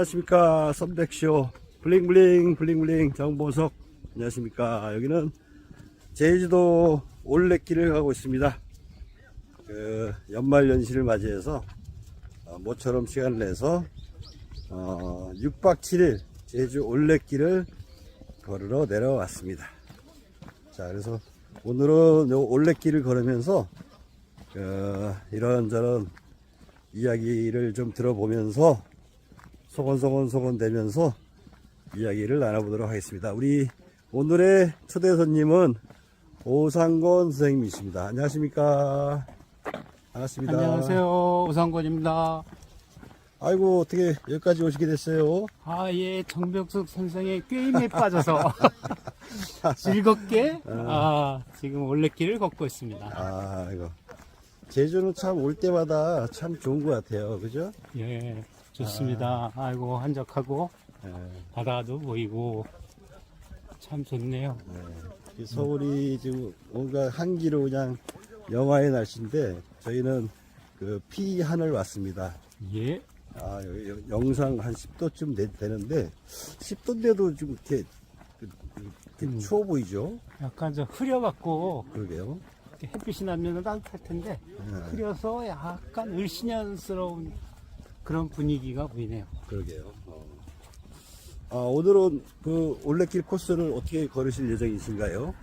안녕하십니까. 선백쇼 블링블링 정보석. 안녕하십니까. 여기는 제주도 올레길을 가고 있습니다. 연말연시를 맞이해서 모처럼 시간을 내서 6박 7일 제주 올레길을 걸으러 내려왔습니다. 자, 그래서 오늘은 요 올레길을 걸으면서 이런저런 이야기를 좀 들어보면서 소곤소곤 되면서 이야기를 나눠보도록 하겠습니다. 우리 오늘의 초대 손님은 오상권 선생님이십니다. 안녕하십니까. 반갑습니다. 안녕하세요. 오상권입니다. 아이고, 어떻게 여기까지 오시게 됐어요? 예, 정벽숙 선생의 게임에 빠져서 즐겁게 지금 올레길을 걷고 있습니다. 이거 제주는 참 올 때마다 참 좋은 것 같아요. 그죠? 예, 좋습니다. 아이고, 한적하고 바다도 보이고 참 좋네요. 서울이 지금 뭔가 한기로 그냥 영하의 날씨인데 저희는 그 피하늘 왔습니다. 예. 여기 영상 한 10도쯤 되는데 10도인데도 좀 이렇게 추워 보이죠? 약간 좀 흐려갖고 그러게요. 이렇게 햇빛이 나면 따뜻할 텐데 흐려서 약간 을씨년스러운 그런 분위기가 보이네요. 그러게요. 오늘은 그 올레길 코스를 어떻게 걸으실 예정이신가요?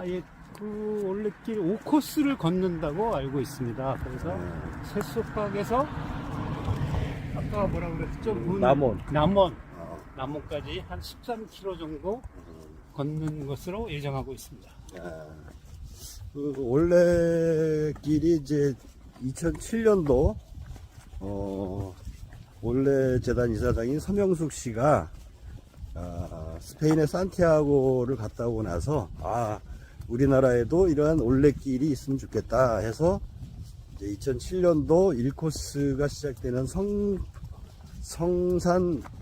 예, 그 올레길 5코스를 걷는다고 알고 있습니다. 그래서 새속박에서 아까 뭐라 그랬죠? 남원까지 한 13km 정도 걷는 것으로 예정하고 있습니다. 그 올레길이 이제 2007년도 올레 재단 이사장인 서명숙 씨가 스페인의 산티아고를 갔다 오고 나서 우리나라에도 이러한 올레길이 있으면 좋겠다 해서 이제 2007년도 1코스가 시작되는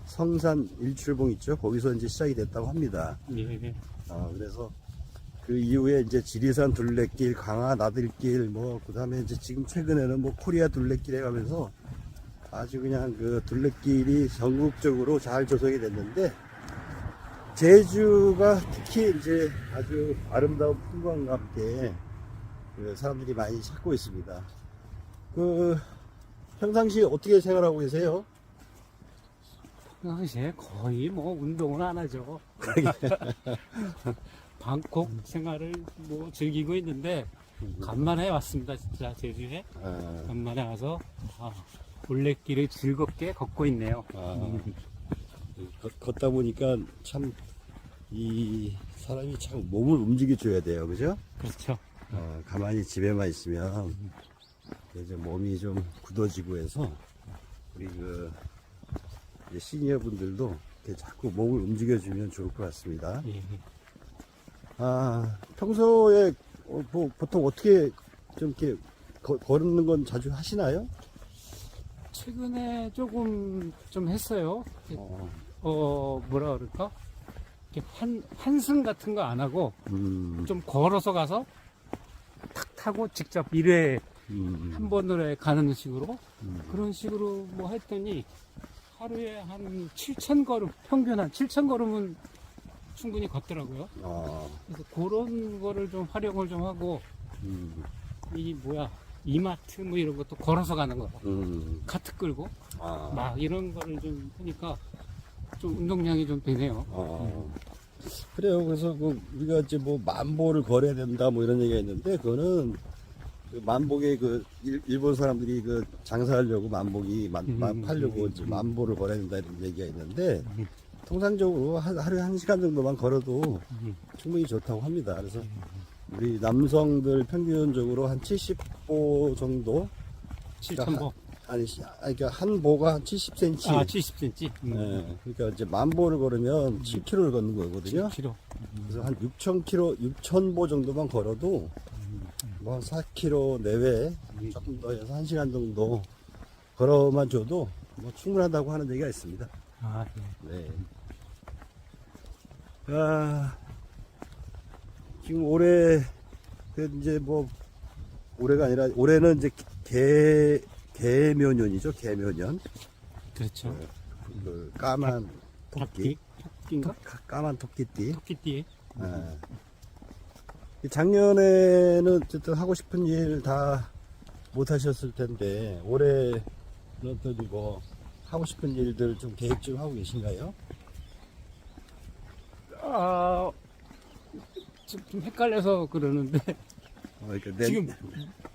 성산 일출봉 있죠. 거기서 이제 시작이 됐다고 합니다. 예. 그래서 그 이후에 이제 지리산 둘레길, 강화 나들길, 그 다음에 이제 지금 최근에는 코리아 둘레길 해가면서 아주 그냥 그 둘레길이 전국적으로 잘 조성이 됐는데, 제주가 특히 이제 아주 아름다운 풍광과 함께 사람들이 많이 찾고 있습니다. 평상시 어떻게 생활하고 계세요? 평상시에 거의 운동은 안 하죠. 방콕 생활을 즐기고 있는데 간만에 왔습니다. 진짜 제주에 간만에 와서 올레길을 즐겁게 걷고 있네요. 걷다 보니까 참 이 사람이 참 몸을 움직여줘야 돼요. 그죠? 그렇죠. 가만히 집에만 있으면 이제 몸이 좀 굳어지고 해서 우리 이제 시니어 분들도 이렇게 자꾸 몸을 움직여주면 좋을 것 같습니다. 예. 평소에 보통 어떻게 좀 이렇게 걸는 건 자주 하시나요? 최근에 조금 좀 했어요. 뭐라 그럴까? 이렇게 환승 같은 거 안 하고 좀 걸어서 가서 탁 타고 직접 1회 한 번으로 가는 식으로 그런 식으로 했더니 하루에 한 7,000걸음, 평균 한 7,000걸음은 충분히 걷더라고요. 그래서 그런 거를 좀 활용을 좀 하고 이마트 이런 것도 걸어서 가는 거 카트 끌고 이런 거를 좀 하니까 좀 운동량이 좀 되네요. 그래요. 그래서 우리가 이제 만보를 걸어야 된다 이런 얘기가 있는데, 그거는 만복에 일본 사람들이 장사하려고 만복이 팔려고 이제 만보를 걸어야 된다 이런 얘기가 있는데, 통상적으로 하루에 1시간 정도만 걸어도 충분히 좋다고 합니다. 그래서 우리 남성들 평균적으로 한 70보 정도, 7,000보. 그러니까 한 보가 한 70cm. 70cm. 네, 그러니까 이제 만보를 걸으면 7km를 걷는 거거든요. 7km. 그래서 한 6,000보 정도만 걸어도 한 4km 내외 조금 더 해서 1시간 정도 걸어만 줘도 충분하다고 하는 얘기가 있습니다. 네. 지금 올해 이제 올해가 아니라 올해는 이제 개묘년이죠. 개묘년. 그렇죠. 그 까만 토끼, 토끼인가? 까만 토끼띠. 토끼띠. 이 작년에는 어쨌든 하고 싶은 일 다 못 하셨을 텐데 올해는 어떤 뭐 하고 싶은 일들 좀 계획 좀 하고 계신가요? 아, 좀 헷갈려서 그러는데 그러니까 지금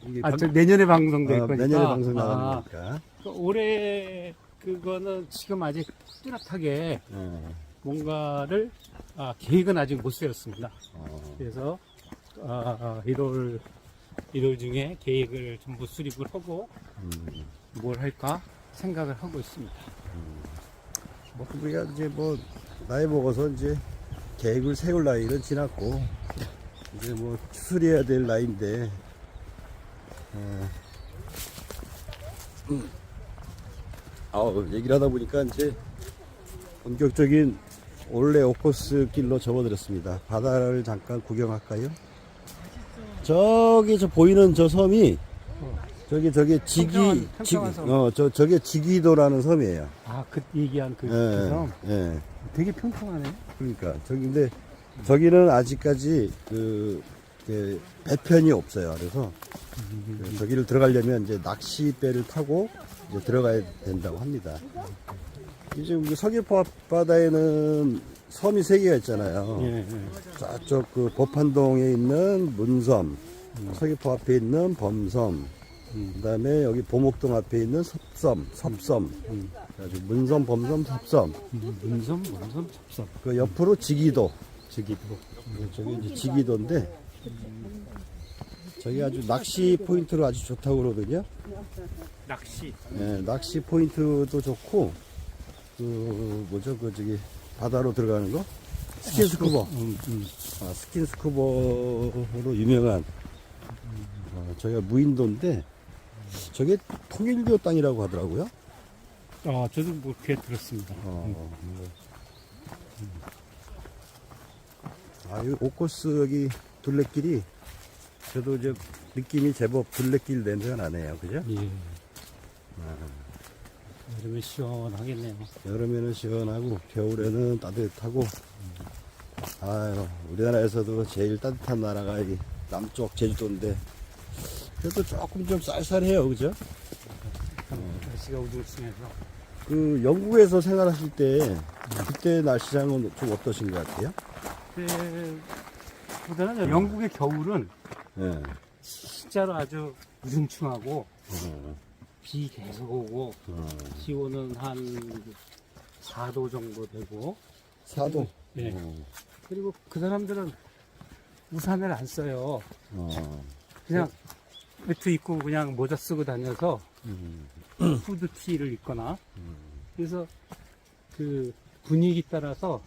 이게 저 내년에 방송될 거니까. 내년에 방송 나가는 거니까. 올해 그거는 지금 아직 뚜렷하게 뭔가를 계획은 아직 못 세웠습니다. 그래서 1월 중에 계획을 전부 수립을 하고 뭘 할까 생각을 하고 있습니다. 뭐 우리가 이제 뭐 나이 먹어서 이제 계획을 세울 나이는 지났고 이제 뭐 추스려야 될 나이인데 얘기를 하다 보니까 이제 본격적인 올해 오코스 길로 접어들었습니다. 바다를 잠깐 구경할까요? 저기 저 보이는 저 섬이 저게 평평한 섬. 저게 지기도라는 섬이에요. 그 얘기한 그 예, 섬 예. 되게 평평하네. 그러니까 저기인데 저기는 아직까지 배편이 없어요. 그래서 저기를 들어가려면 이제 낚시배를 타고 이제 들어가야 된다고 합니다. 이제 우리 서귀포 앞바다에는 섬이 3개가 있잖아요. 예. 저쪽 그 법한동에 있는 문섬, 서귀포 앞에 있는 범섬, 그다음에 여기 보목동 앞에 있는 섭섬. 그래가지고 문섬, 범섬, 섭섬. 문섬, 섭섬. 그 옆으로 지기도. 저기 저기 이제 지기도인데 저기 아주 낚시 포인트로 아주 좋다고 그러거든요. 낚시. 예, 낚시 포인트도 좋고 저기 바다로 들어가는 거 스킨스쿠버. 스킨스쿠버로 유명한 저희가 무인도인데 저게 통일교 땅이라고 하더라고요. 저도 뭐 그렇게 들었습니다. 이 오코스 여기 둘레길이 저도 이제 느낌이 제법 둘레길 냄새가 나네요. 그죠? 예. 여름에 시원하겠네요. 여름에는 시원하고 겨울에는 따뜻하고 우리나라에서도 제일 따뜻한 나라가 이 남쪽 제주도인데 그래도 조금 좀 쌀쌀해요. 그죠? 날씨가 우중충해서. 그 영국에서 생활하실 때 그때 날씨랑은 좀 어떠신 것 같아요? 그보다는 영국의 겨울은 예. 진짜로 아주 우중충하고 비 계속 오고 기온은 한 4도 정도 되고 4도? 네. 그리고 그 사람들은 우산을 안 써요. 그냥 외투 입고 그냥 모자 쓰고 다녀서 후드티를 입거나 그래서 그 분위기 따라서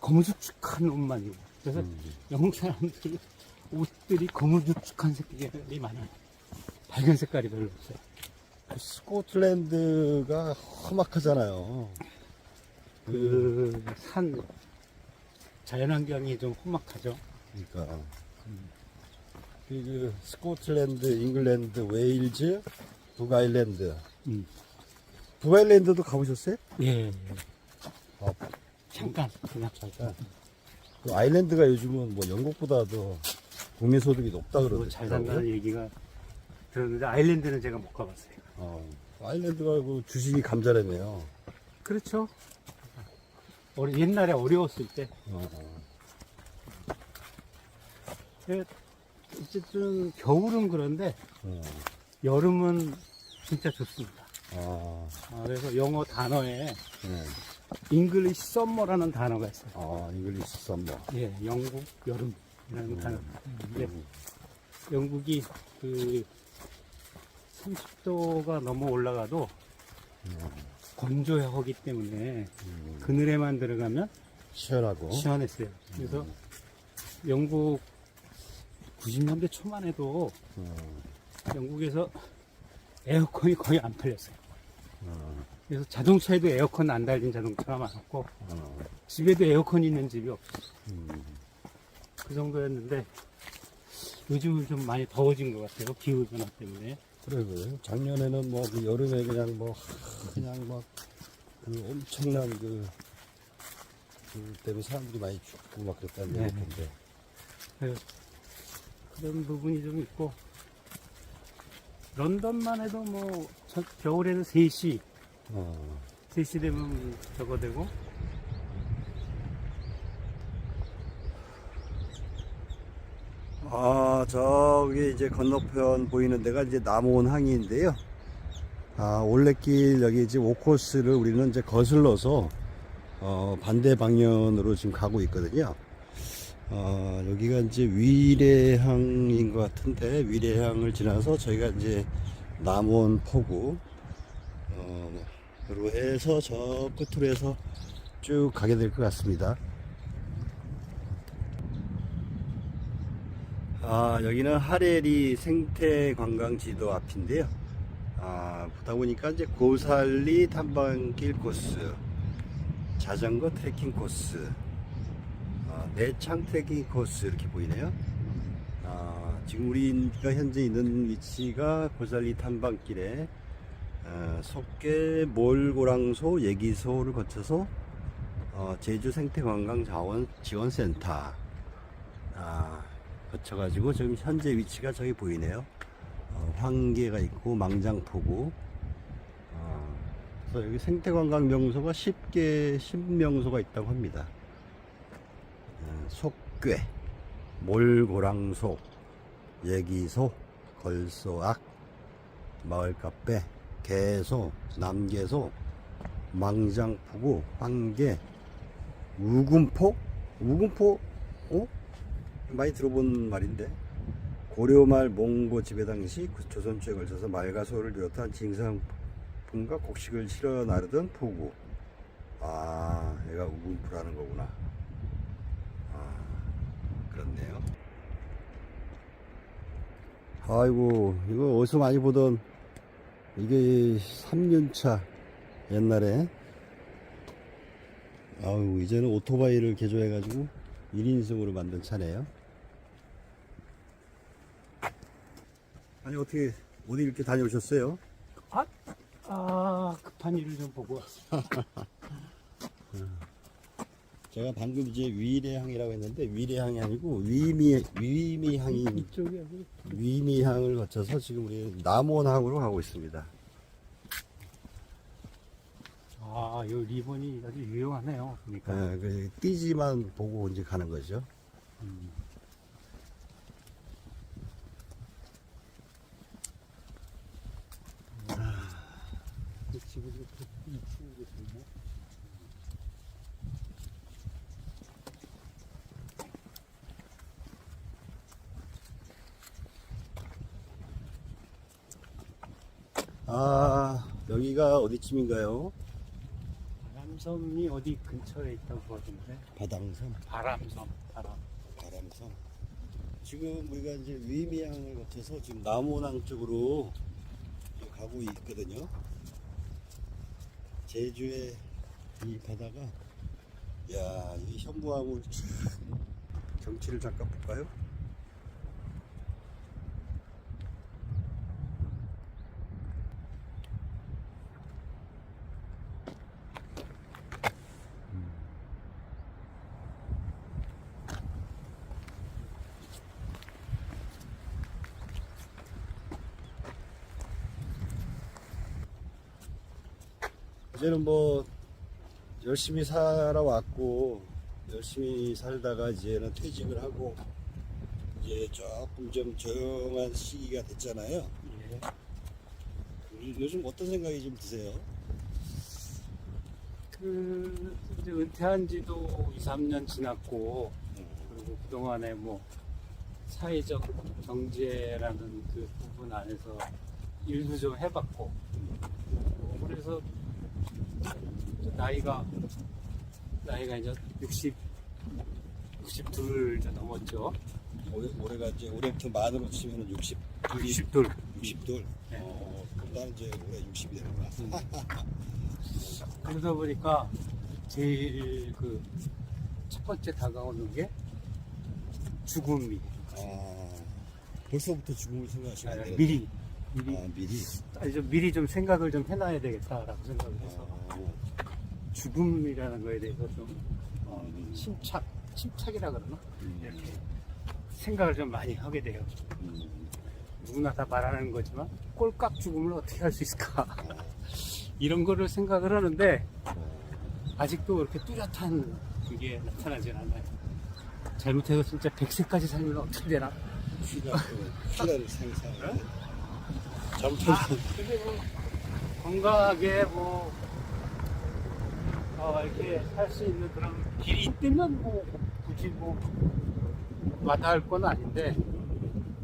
거무죽죽한 옷만 입고 그래서 영국 사람들 옷들이 거무죽죽한 색깔이 많아요. 밝은 색깔이 별로 없어요. 스코틀랜드가 험악하잖아요. 그 산 자연환경이 좀 험악하죠. 그러니까 그 스코틀랜드, 잉글랜드, 웨일즈, 북아일랜드. 북아일랜드도 가보셨어요? 예. 아, 잠깐 그냥 잠깐. 그 아일랜드가 요즘은 뭐 영국보다도 국민소득이 높다 그러더라고요. 잘 산다는 얘기가 들었는데 아일랜드는 제가 못 가봤어요. 아일랜드가 그 주식이 감자라며요. 그렇죠. 옛날에 어려웠을 때. 어쨌든 겨울은 그런데 여름은 진짜 좋습니다. 그래서 영어 단어에 잉글리시 썸머라는 단어가 있어요. 잉글리시 썸머. 예, 영국 여름이라는 단어. 근데 영국이 그 30도가 넘어 올라가도 건조하기 때문에 그늘에만 들어가면 시원하고. 시원했어요. 그래서 영국 90년대 초만 해도 영국에서 에어컨이 거의 안 팔렸어요. 그래서 자동차에도 에어컨 안 달린 자동차가 많았고 집에도 에어컨이 있는 집이 없었어요. 그 정도였는데 요즘은 좀 많이 더워진 것 같아요. 기후변화 때문에. 그래. 작년에는 뭐 그 여름에 그냥 막 그 엄청난 그 때문에 사람들이 많이 죽고 막 그랬다는 네. 얘기인데. 그런 부분이 좀 있고, 런던만 해도 뭐, 겨울에는 3시 어. 3시 되면 저거 되고, 저기 이제 건너편 보이는 데가 이제 남원 항이인데요. 올레길 여기 이제 5코스를 우리는 이제 거슬러서 반대 방면으로 지금 가고 있거든요. 여기가 이제 위례항인 것 같은데, 위례항을 지나서 저희가 이제 남원 포구 로 해서 저 끝으로 해서 쭉 가게 될 것 같습니다. 여기는 하레리 생태관광지도 앞인데요. 보다 보니까 이제 고살리 탐방길 코스, 자전거 트레킹 코스, 내창 트레킹 코스 이렇게 보이네요. 지금 우리가 현재 있는 위치가 고살리 탐방길에 속계 몰고랑소 예기소를 거쳐서 제주 생태관광자원지원센터 거쳐가지고 지금 현재 위치가 저기 보이네요. 황계가 있고 망장포구. 그래서 여기 생태관광 명소가 10명소가 있다고 합니다. 속괴, 몰고랑소, 예기소, 걸소악, 마을카페, 개소, 남개소, 망장포구, 황계, 우금포? 우금포? 많이 들어본 말인데, 고려말 몽고 지배 당시 조선 초에 걸쳐서 말과 소를 비롯한 징상품과 곡식을 실어 나르던 포구. 얘가 우금포라는 거구나. 그렇네요. 아이고, 이거 어디서 많이 보던, 이게 3년차 옛날에. 이제는 오토바이를 개조해가지고 1인승으로 만든 차네요. 아니, 어디 이렇게 다녀오셨어요? 급한 일을 좀 보고 왔어요. 제가 방금 이제 위례항이라고 했는데, 위례항이 아니고 위미항이, 이쪽이 아주 위미항을 거쳐서 지금 우리 남원항으로 가고 있습니다. 이 리본이 아주 유용하네요. 그러니까. 그 띠지만 보고 이제 가는 거죠. 집을 이렇게 치우고 있네. 여기가 어디쯤인가요? 바람섬이 어디 근처에 있다고 하던데. 바당섬. 바람섬. 바람섬. 지금 우리가 이제 위미항을 거쳐서 지금 남원항 쪽으로 가고 있거든요. 제주의 이 바다가, 이 현무암을 경치를 잠깐 볼까요? 이제는 뭐 열심히 살아왔고, 열심히 살다가 이제는 퇴직을 하고 이제 조금 좀 조용한 시기가 됐잖아요. 요즘 어떤 생각이 좀 드세요? 이제 은퇴한 지도 2, 3년 지났고, 그리고 그동안에 뭐 사회적 경제라는 그 부분 안에서 일도 좀 해봤고, 그래서 나이가 이제 62 이제 넘었죠. 올해가 이제 올해부터 만으로 치면 62. 62. 네. 그럼 나는 이제 올해 60이 되는 거야. 그러다 보니까 제일 그 첫 번째 다가오는 게 죽음이. 벌써부터 죽음을 생각하시면 안 돼요? 미리. 미리. 좀 미리 좀 생각을 좀 해놔야 되겠다라고 생각을 해서. 죽음이라는 거에 대해서 좀 침착이라 그러나? 이렇게 생각을 좀 많이 하게 돼요. 누구나 다 말하는 거지만 꼴깍 죽음을 어떻게 할 수 있을까? 이런 거를 생각을 하는데 아직도 그렇게 뚜렷한 그게 나타나진 않아요. 잘못해서 진짜 100세까지 살면 어떻게 되나? 휴가를 상상해. 근데 뭐 건강하게 이렇게 살 수 있는 그런 길이 있다면 굳이 마다할 건 아닌데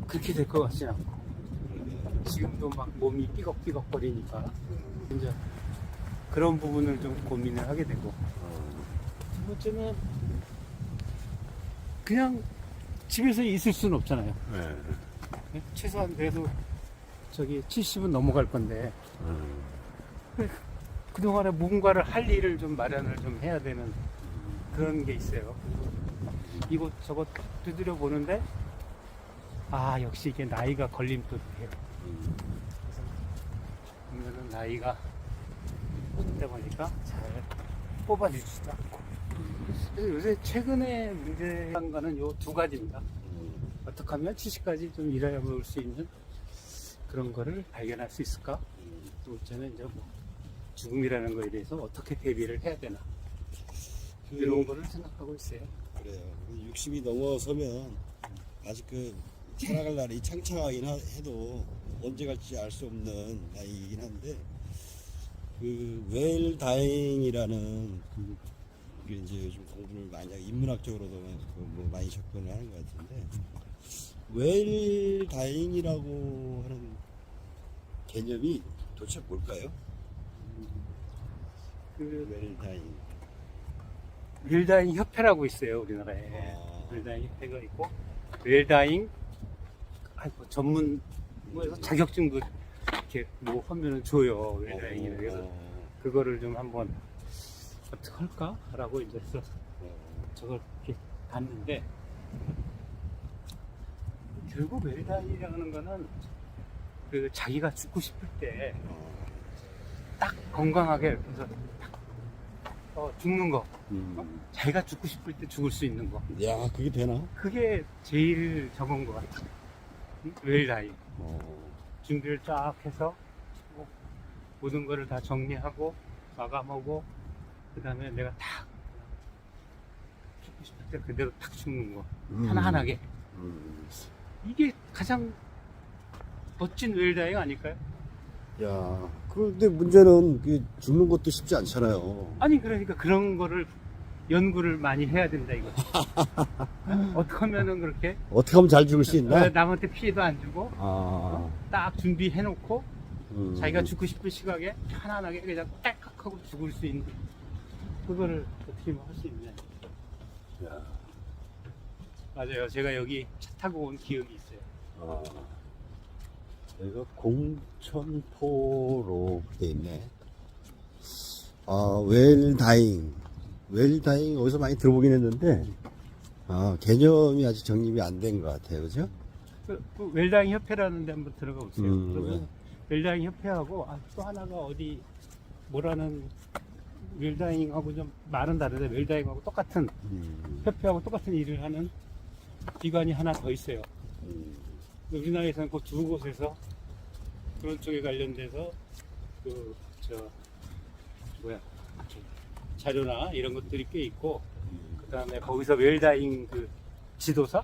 그렇게 될 것 같진 않고 지금도 막 몸이 삐걱삐걱거리니까 이제 그런 부분을 좀 고민을 하게 되고 두 번째는 그냥 집에서 있을 수는 없잖아요. 네. 최소한 그래도 저기 70은 넘어갈 건데 그동안에 뭔가를 할 일을 좀 마련을 좀 해야 되는 그런 게 있어요. 이곳저곳 두드려 보는데 역시 이게 나이가 걸림돌이에요. 그래서 보면은 나이가 있다 보니까 잘 뽑아주지도 않고. 그래서 요새 최근에 문제한 거는 요 두 가지입니다. 어떻게 하면 70까지 좀 일해야 볼 수 있는 그런 거를 발견할 수 있을까? 두 번째는 이제 죽음이라는 거에 대해서 어떻게 대비를 해야 되나? 이런 거를 생각하고 있어요. 그래요. 60이 넘어서면 아직 살아갈 날이 창창하긴 해도 언제 갈지 알 수 없는 나이이긴 한데 웰다잉이라는 이게 이제 요즘 공부를 많이 하고 인문학적으로도 많이 접근을 하는 것 같은데 웰다잉이라고 하는 개념이 도대체 뭘까요? 웰다잉. 웰다잉 협회라고 있어요, 우리나라에. 웰다잉 협회가 있고, 웰다잉, 전문에서 자격증도 이렇게 하면은 줘요, 웰다잉이라고. 그래서 그거를 좀 한번 어떻게 할까? 라고 이제 써서 저걸 이렇게 봤는데, 결국 웰다잉이라는 거는 자기가 죽고 싶을 때 딱 건강하게 이렇게 해서 죽는 거. 자기가 죽고 싶을 때 죽을 수 있는 거. 야, 그게 되나? 그게 제일 적은 것 같아. 웰다잉. 준비를 쫙 해서 모든 거를 다 정리하고 마감하고 그 다음에 내가 딱 죽고 싶을 때 그대로 딱 죽는 거. 하나하나게. 이게 가장 멋진 웰다잉 아닐까요? 야, 그런데 문제는 죽는 것도 쉽지 않잖아요. 아니 그러니까 그런 거를 연구를 많이 해야 된다 이거. 어떻게 하면은 그렇게 어떻게 하면 잘 죽을 수 있나? 남한테 피해도 안 주고 아, 딱 준비해놓고 자기가 죽고 싶은 시각에 편안하게 그냥 딱 하고 죽을 수 있는 그거를 어떻게 할 수 있냐. 야. 맞아요. 제가 여기 차 타고 온 기억이 있어요. 여기가 공천포로 돼 있네. 웰다잉. 웰다잉 어디서 많이 들어보긴 했는데, 개념이 아직 정립이 안 된 것 같아요. 그죠? 그 웰다잉 협회라는 데 한번 들어가 보세요. 네. 웰다잉 협회하고 또 하나가 뭐라는 웰다잉하고 좀 말은 다르데 웰다잉하고 똑같은 협회하고 똑같은 일을 하는 기관이 하나 더 있어요. 우리나라에서는 그 두 곳에서 그런 쪽에 관련돼서 자료나 이런 것들이 꽤 있고 그 다음에 거기서 웰다잉 지도사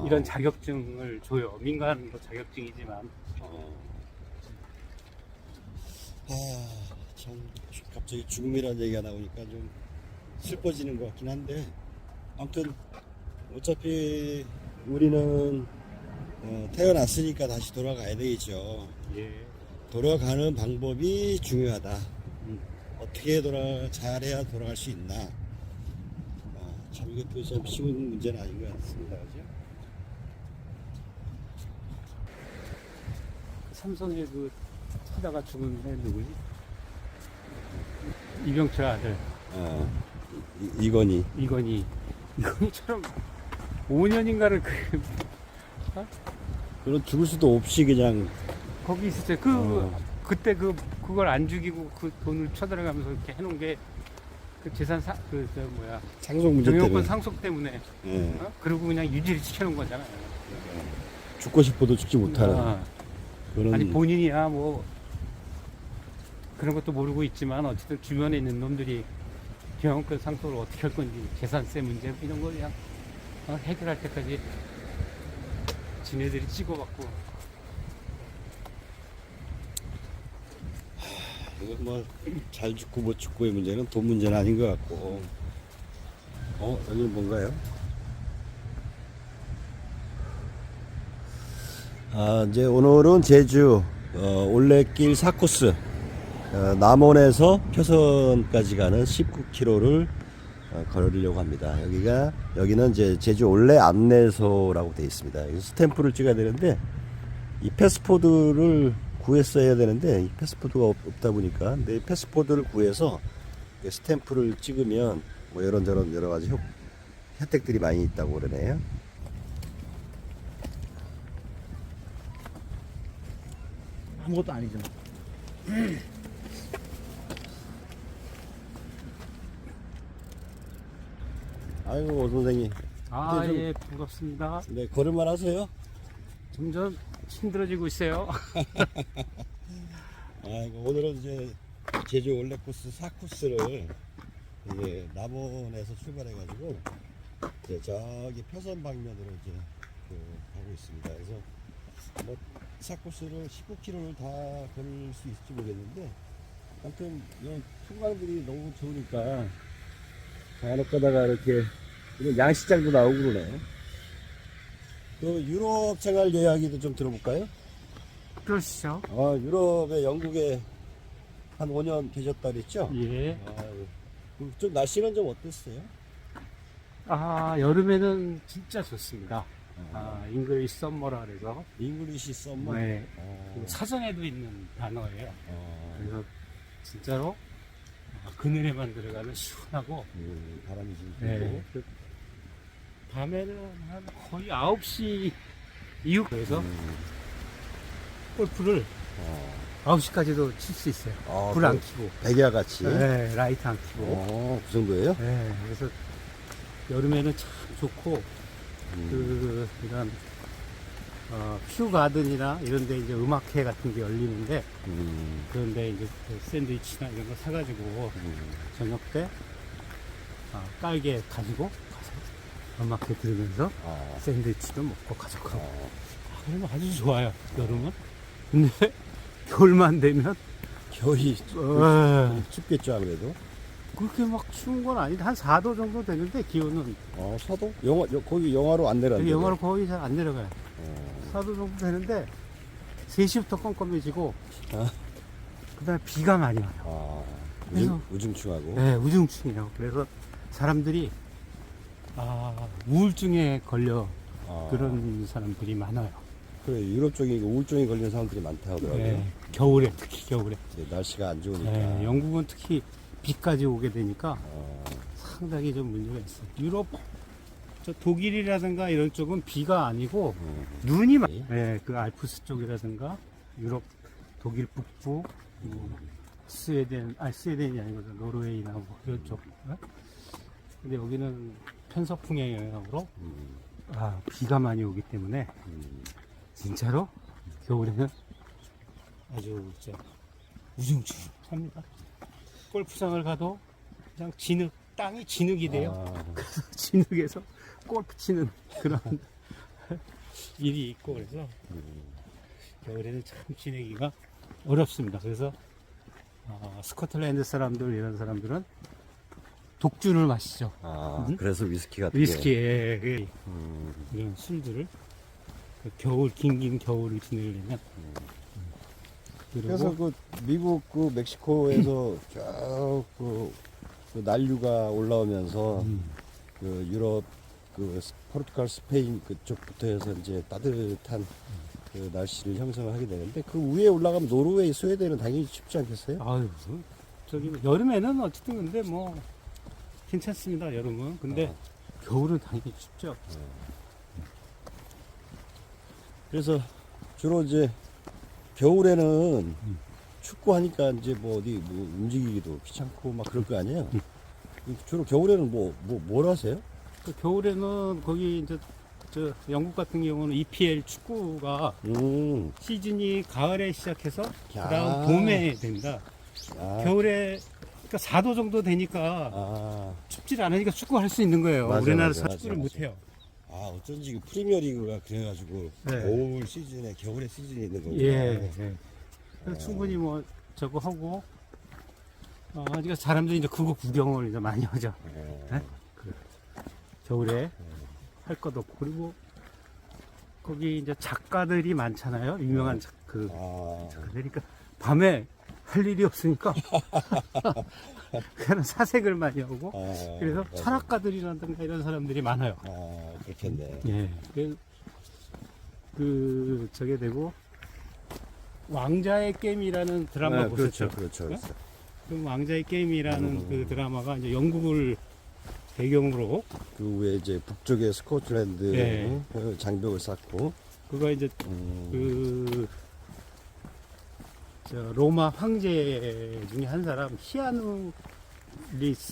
이런 자격증을 줘요. 민간도 자격증이지만 참 갑자기 죽음이라는 얘기가 나오니까 좀 슬퍼지는 것 같긴 한데 아무튼 어차피 우리는 태어났으니까 다시 돌아가야 되겠죠. 예. 돌아가는 방법이 중요하다. 어떻게 잘해야 돌아갈 수 있나. 참 이것도 참 쉬운 문제는 아닌 것 같습니다. 그죠? 삼성에 하다가 죽은 애 누구지? 이병철 아들. 이건희처럼 5년인가를 그런 죽을 수도 없이 그냥 거기 있었어요. 그때 그걸 안 죽이고 그 돈을 쳐들어가면서 이렇게 해놓은 게 그 재산 저 뭐야 상속 문제 경영권 때문에. 상속 때문에 예. 그리고 그냥 유지를 시켜놓은 거잖아요. 죽고 싶어도 죽지 못하는. 아, 그런. 아니 본인이야 뭐 그런 것도 모르고 있지만 어쨌든 주변에 있는 놈들이 경영권 상속을 어떻게 할 건지 재산세 문제 이런 거 그냥 해결할 때까지 지네들이 찍어갖고 이거 뭐 잘 죽고 못 죽고의 문제는 돈 문제는 아닌 것 같고. 여기는 뭔가요? 이제 오늘은 제주 올레길 4코스 남원에서 표선까지 가는 19km를 걸으려고 합니다. 여기는 이제 제주 올레 안내소라고 되어 있습니다. 여기 스탬프를 찍어야 되는데 이 패스포드를 구했어야 되는데 이 패스포드가 없다 보니까 내 패스포드를 구해서 스탬프를 찍으면 뭐 이런저런 여러 가지 혜택들이 많이 있다고 그러네요. 아무것도 아니죠. 아이고 선생님. 아 좀- 예 반갑습니다. 네, 걸을만 하세요? 점점 힘들어지고 있어요. 아이고 오늘은 이제 제주 올레코스 4코스를 이제 남원에서 출발해가지고 이제 저기 표선 방면으로 이제 가고 있습니다. 그래서 뭐 4코스를 19km를 다 걸을 수 있을지 모르겠는데 아무튼 이런 풍광들이 너무 좋으니까 간혹 가다가 이렇게 이런 양식장도 나오고 그러네. 그 유럽 생활 이야기도 좀 들어볼까요? 그러시죠. 유럽에 영국에 한 5년 계셨다 그랬죠? 예. 좀 날씨는 좀 어땠어요? 여름에는 진짜 좋습니다. 잉글리시 썸머라 그래서 잉글리시 썸머? 네. 그 사전에도 있는 단어예요. 그래서 진짜로 그늘에만 들어가면 시원하고 바람이 좀 네. 불고 그 밤에는 한 거의 9시 이후 그래서 골프를 9시까지도 칠 수 있어요. 불 안 켜고. 백야같이? 네, 라이트 안 켜고. 그 정도예요? 네, 그래서 여름에는 참 좋고 이런 퓨 가든이나 이런 데 이제 음악회 같은 게 열리는데 그런데 이제 그 샌드위치나 이런 거 사가지고 저녁 때 깔개 가지고 가서 음악회 들으면서 샌드위치도 먹고 가져가고 그러면 아주 좋아요 여름은. 근데 겨울만 되면 겨울이 어, 춥겠죠 아무래도. 그렇게 막 추운 건 아닌데 한 4도 정도 되는데 기온은 서도? 거기 영하로 안 내려앉아요? 영하로 거의 잘 안 내려가요. 4도 정도 되는데 3시부터 껌껌해지고 그 다음에 비가 많이 와요. 그래서- 우중충하고. 네, 우중충해요. 그래서 사람들이 우울증에 걸려 그런 사람들이 많아요. 그래 유럽 쪽에 우울증이 걸리는 사람들이 많다 하더라고요. 네, 겨울에 특히 겨울에. 이제 날씨가 안 좋으니까. 네, 영국은 특히 비까지 오게 되니까 상당히 좀 문제가 있어요. 유럽, 저 독일이라든가 이런 쪽은 비가 아니고 눈이 많아요. 네, 그 알프스 쪽이라든가 유럽, 독일 북부, 스웨덴이 아니고 노르웨이나 뭐 그런 쪽. 네? 근데 여기는 편서풍의 영향으로 비가 많이 오기 때문에 진짜로 겨울에는 아주 우중충합니다. 골프장을 가도 그냥 땅이 진흙이 돼요. 그래서 진흙에서 골프 치는 그런 일이 있고 그래서 겨울에는 참 지내기가 어렵습니다. 그래서 스코틀랜드 사람들 이런 사람들은 독주를 마시죠. 그래서 위스키 같은 게. 위스키에 이런 술들을 그 긴 겨울을 지내려면 그래서 그 미국 그 멕시코에서 쭉 그 난류가 올라오면서 그 유럽 그 포르투갈 스페인 그쪽부터 해서 이제 따뜻한 그 날씨를 형성을 하게 되는데 그 위에 올라가면 노르웨이 스웨덴은 당연히 춥지 않겠어요? 아유 저기 여름에는 어쨌든 근데 뭐 괜찮습니다 여름은. 근데 겨울은 당연히 춥죠. 그래서 주로 이제 겨울에는 춥고 하니까 이제 뭐 어디 뭐 움직이기도 귀찮고 막 그럴 거 아니에요. 주로 겨울에는 뭘 하세요? 그 겨울에는 거기 이제 저 영국 같은 경우는 EPL 축구가 시즌이 가을에 시작해서 그다음 봄에 됩니다. 겨울에 그러니까 4도 정도 되니까 춥질 않으니까 축구 할 수 있는 거예요. 맞아, 우리나라에서 맞아, 축구를 맞아. 못 해요. 어쩐지 그 프리미어 리그가 그래가지고 네. 겨울 시즌에 겨울에 시즌이 있는 거구나. 예. 그래서 충분히 뭐 저거 하고 그러니까 사람들이 이제 그거 구경을 이제 많이 하죠. 네? 겨울에 할 것 없고 그리고 거기 이제 작가들이 많잖아요. 유명한 그러니까 밤에 할 일이 없으니까 그냥 사색을 많이 하고 그래서 맞아. 철학가들이라든가 이런 사람들이 많아요. 그렇겠네. 예. 그 저게 되고 왕자의 게임이라는 드라마 보셨죠? 그렇죠. 그 왕자의 게임이라는 그 드라마가 이제 영국을 배경으로 그 외에 이제 북쪽의 스코틀랜드 네. 장벽을 쌓고 그거 이제 그 저 로마 황제 중에 한 사람 히아누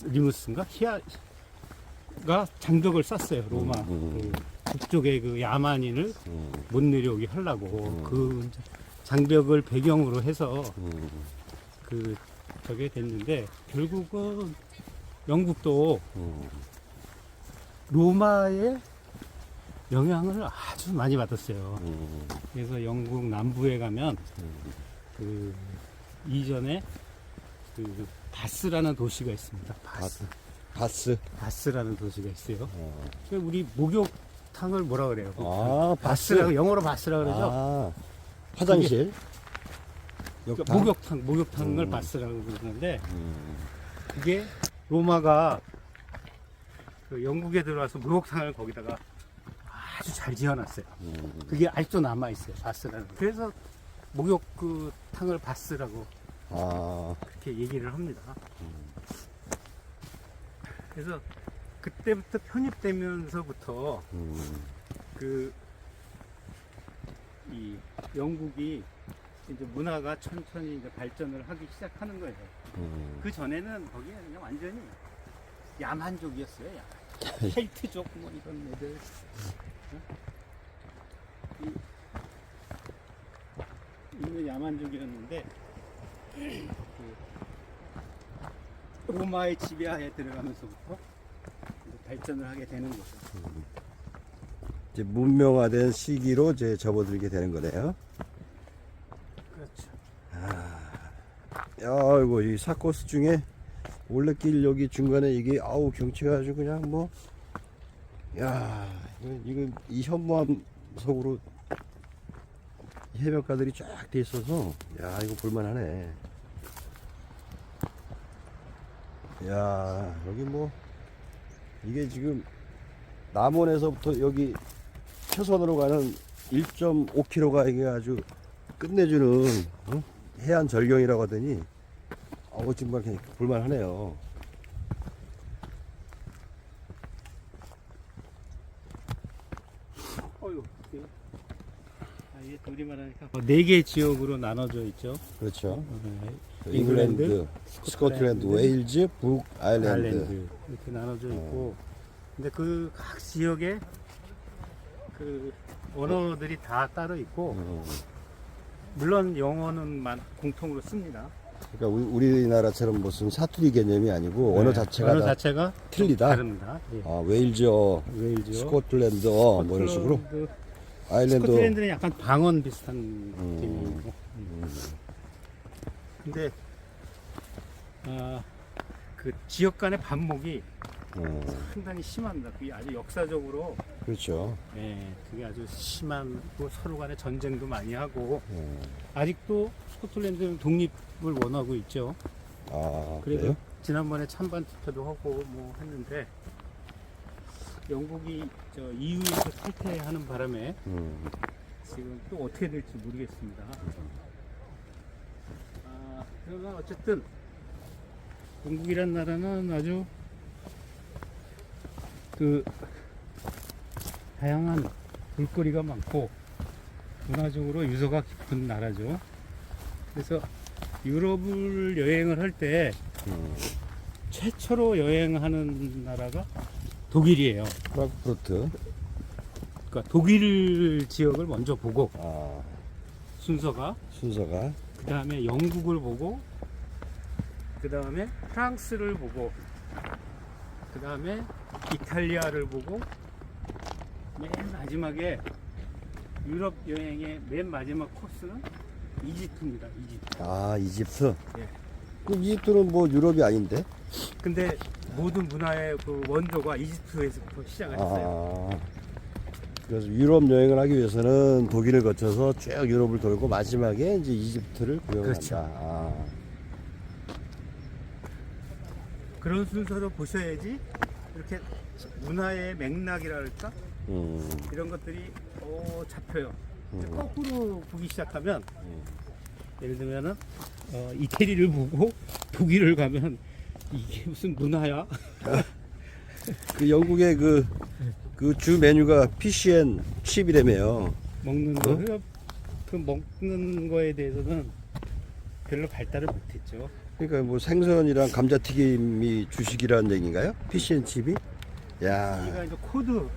리무스인가 히아가 장벽을 쌌어요. 로마 그 북쪽의 그 야만인을 못 내려오게 하려고 그 장벽을 배경으로 해서 그 저게 됐는데 결국은 영국도 로마의 영향을 아주 많이 받았어요. 그래서 영국 남부에 가면 그 이전에 그 바스라는 도시가 있습니다. 바스라는 도시가 있어요. 그래서 우리 목욕탕을 뭐라 그래요? 바스라고 영어로 바스라 그러죠. 화장실. 그러니까 목욕탕을 바스라고 그러는데 그게 로마가 그 영국에 들어와서 목욕탕을 거기다가 아주 잘 지어놨어요. 그게 아직도 남아 있어요. 바스라는. 그래서 목욕 그 탕을 바스라고 그렇게 얘기를 합니다. 그래서 그때부터 편입되면서부터 그 이 영국이 이제 문화가 천천히 이제 발전을 하기 시작하는 거예요. 그 전에는 거기는 그냥 완전히 야만족이었어요. 야만. 켈트족 뭐 이런 애들. 이는 야만족이었는데 그 로마의 지배하에 들어가면서부터 이제 발전을 하게 되는 거죠. 이제 문명화된 시기로 이제 접어들게 되는 거네요. 그렇죠. 아이고 이 사코스 중에 올레길 여기 중간에 이게 경치가 아주 그냥 이거 이 현무암 속으로 해변가들이 쫙 돼 있어서 이거 볼만하네. 여기 이게 지금 남원에서부터 여기 표선으로 가는 1.5km가 이게 아주 끝내주는 해안 절경이라고 하더니 정말 볼만하네요. 이게 둘이 말하니까 4개 지역으로 나눠져 있죠. 그렇죠. 네. 잉글랜드, 스코틀랜드, 웨일즈, 북 아일랜드. 이렇게 나눠져 있고, 근데 그 각 지역에 그 언어들이 다 따로 있고, 물론 영어는 공통으로 씁니다. 그러니까 우리나라처럼 무슨 사투리 개념이 아니고 언어 자체가 언어 자체가 틀리다. 다릅니다. 예. 웨일즈어, 웨일즈어, 스코틀랜드어 뭐 이런 식으로. 아일랜드. 스코틀랜드는 약간 방언 비슷한 느낌이고. 근데 그 지역 간의 반목이 상당히 심합니다. 그게 아주 역사적으로 그렇죠. 그게 아주 심하고 서로 간에 전쟁도 많이 하고 아직도 스코틀랜드는 독립을 원하고 있죠. 그래서 그래요? 지난번에 찬반 투표도 하고 뭐 했는데 영국이 저 EU에서 탈퇴하는 바람에 지금 또 어떻게 될지 모르겠습니다. 그러나 어쨌든 영국이란 나라는 아주 그 다양한 볼거리가 많고 문화적으로 유서가 깊은 나라죠. 그래서 유럽을 여행을 할 때 최초로 여행하는 나라가 독일이에요. 프랑크푸르트. 그러니까 독일 지역을 먼저 보고 아, 순서가 순서가. 그 다음에 영국을 보고 그 다음에 프랑스를 보고 그 다음에 이탈리아를 보고 맨 마지막에 유럽 여행의 맨 마지막 코스는 이집트입니다. 이집트. 아, 이집트. 예. 그 이집트는 뭐 유럽이 아닌데? 근데 모든 문화의 그 원조가 이집트에서부터 시작을 했어요. 아, 그래서 유럽 여행을 하기 위해서는 독일을 거쳐서 쭉 유럽을 돌고 마지막에 이제 이집트를 구경을 그렇죠. 한다. 아, 그런 순서로 보셔야지 이렇게 문화의 맥락이랄까 이런 것들이 잡혀요. 근데 거꾸로 보기 시작하면 예를 들면은 이태리를 보고 독일을 가면 이게 무슨 문화야? 그 영국의 그 주 메뉴가 피쉬앤 칩이라며요. 먹는 거, 그 먹는 거에 대해서는 별로 발달을 못했죠. 그러니까 뭐 생선이랑 감자튀김이 주식이라는 얘기인가요? 피쉬앤 칩이? 야, 우리가 이제 코드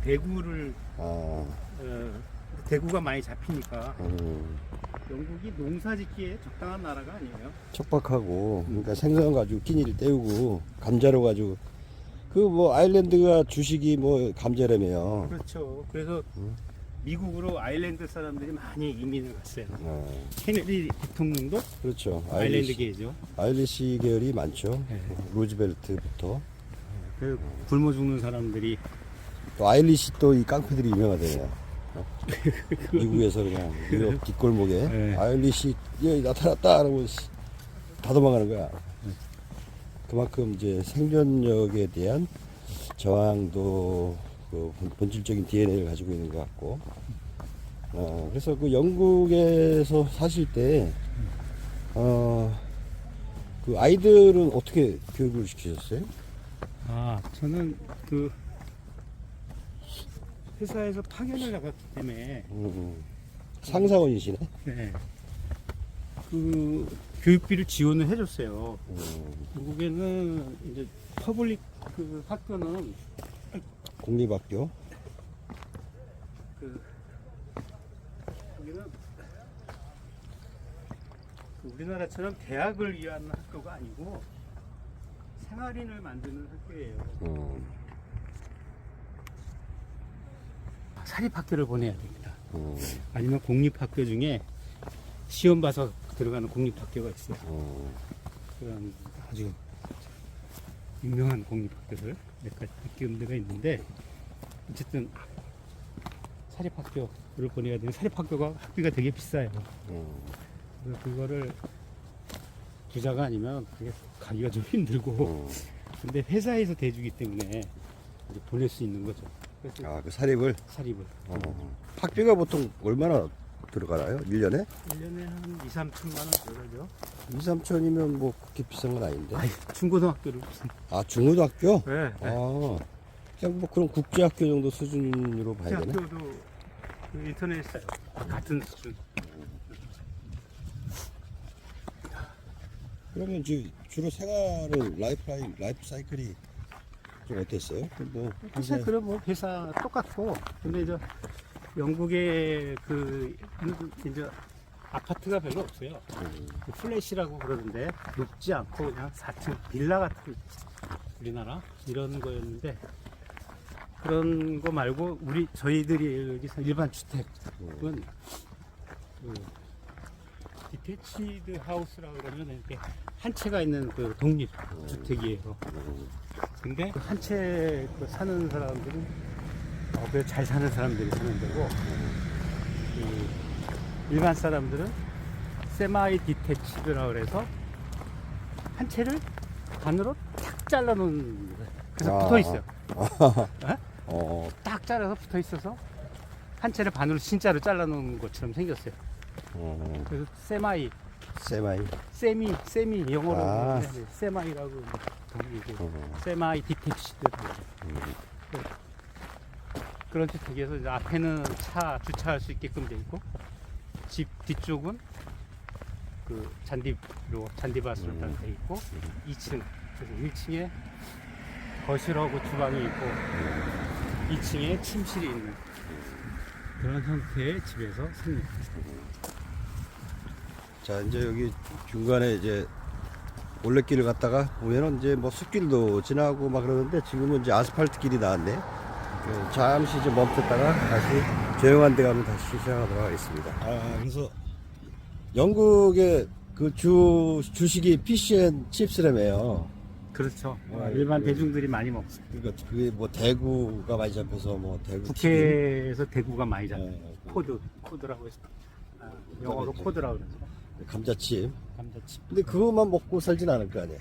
대구를 아, 대구가 많이 잡히니까 음, 영국이 농사짓기에 적당한 나라가 아니에요. 척박하고, 그러니까 생선 가지고 끼니를 때우고, 감자로 가지고, 그 뭐 아일랜드가 주식이 뭐 감자라며요. 그렇죠. 그래서 미국으로 아일랜드 사람들이 많이 이민을 갔어요. 어, 케네디 대통령도 그렇죠. 아일랜드계죠. 아일리시 계열이 많죠. 네. 루즈벨트부터. 그 굶어 죽는 사람들이 또 아일리시 또 이 깡패들이 유명하대요. 미국에서 그냥 뉴욕 뒷골목에 네. 아일리시 여기 나타났다 라고 다 도망가는 거야. 그만큼 이제 생존력에 대한 저항도 그 본질적인 DNA를 가지고 있는 것 같고. 그래서 그 영국에서 사실 때, 그 아이들은 어떻게 교육을 시키셨어요? 저는 그 회사에서 파견을 나갔기 때문에 상사원이시네? 네. 그 교육비를 지원을 해줬어요. 영국에는 이제 퍼블릭 그 학교는 공립학교? 그 여기는 그 우리나라처럼 대학을 위한 학교가 아니고 생활인을 만드는 학교예요. 사립학교를 보내야 됩니다. 아니면 공립학교 중에 시험 봐서 들어가는 공립학교가 있어요. 그런 아주 유명한 공립학교들 몇 가지 학교가 있는데 어쨌든 사립학교를 보내야 되는 사립학교가 학비가 되게 비싸요. 그래서 그거를 부자가 아니면 그게 가기가 좀 힘들고 근데 회사에서 대주기 때문에 이제 보낼 수 있는 거죠. 그래서 아, 그 사립을? 사립을 학비가 보통 얼마나 들어가나요? 1년에? 1년에 한 2, 3천만 원 들어가죠. 2, 3천이면 뭐 그렇게 비싼 건 아닌데. 아이, 중고등학교를 무슨 아, 중고등학교? 네, 아, 그냥 뭐 그런 국제학교 정도 수준으로 봐야 되나? 대학교도 그 인터넷에 있어요. 같은 수준. 그러면 주로 생활은 라이프 사이클이 좀 어땠어요? 뭐 사실 그럼 뭐 회사 똑같고 근데 이제 영국에 그 이제 아파트가 별로 없어요. 그 플래시라고 그러는데 높지 않고 그냥 4층 빌라 같은 우리나라 이런 거였는데 그런 거 말고 저희들이 여기서 일반 주택은 그 디태치드 하우스라고 그러면 이렇게 한 채가 있는 그 독립 주택이에요. 근데 그 한 채 사는 사람들은 그래 잘 사는 사람들이 사는 데고 그 일반 사람들은 세마이 디태치드라고 그래서 한 채를 반으로 탁 잘라놓은 거예요. 그래서 붙어 있어요. 딱 잘라서 붙어 있어서 한 채를 반으로 진짜로 잘라놓은 것처럼 생겼어요. 그래서 세마이 세미 영어로 세마이라고 부르고 세마이 디태치드 그런 주택에서 이제 앞에는 차 주차할 수 있게끔 돼 있고 집 뒤쪽은 그 잔디밭으로 딱 돼 있고 2층 그래서 1층에 거실하고 주방이 있고 2층에 침실이 있는 그런 형태의 집에서 삽니다. 자, 이제 여기 중간에 이제 올레길을 갔다가 보면은 이제 뭐 숲길도 지나고 막 그러는데 지금은 이제 아스팔트 길이 나왔네. 잠시 이제 멈췄다가 다시 조용한 데 가면 다시 시작하도록 하겠습니다. 그래서 영국의 그 주식이 피쉬앤 칩스라며요. 그렇죠. 아, 일반 예. 대중들이 많이 먹습니다. 그러니까 그게 뭐 대구가 많이 잡혀서 뭐 대구 국회에서 대구가 많이 튀김, 잡혀요. 코드라고 해서 영어로 그러겠죠. 코드라고 그러죠. 감자칩. 감자칩. 근데 그것만 먹고 살진 않을 거 아니야.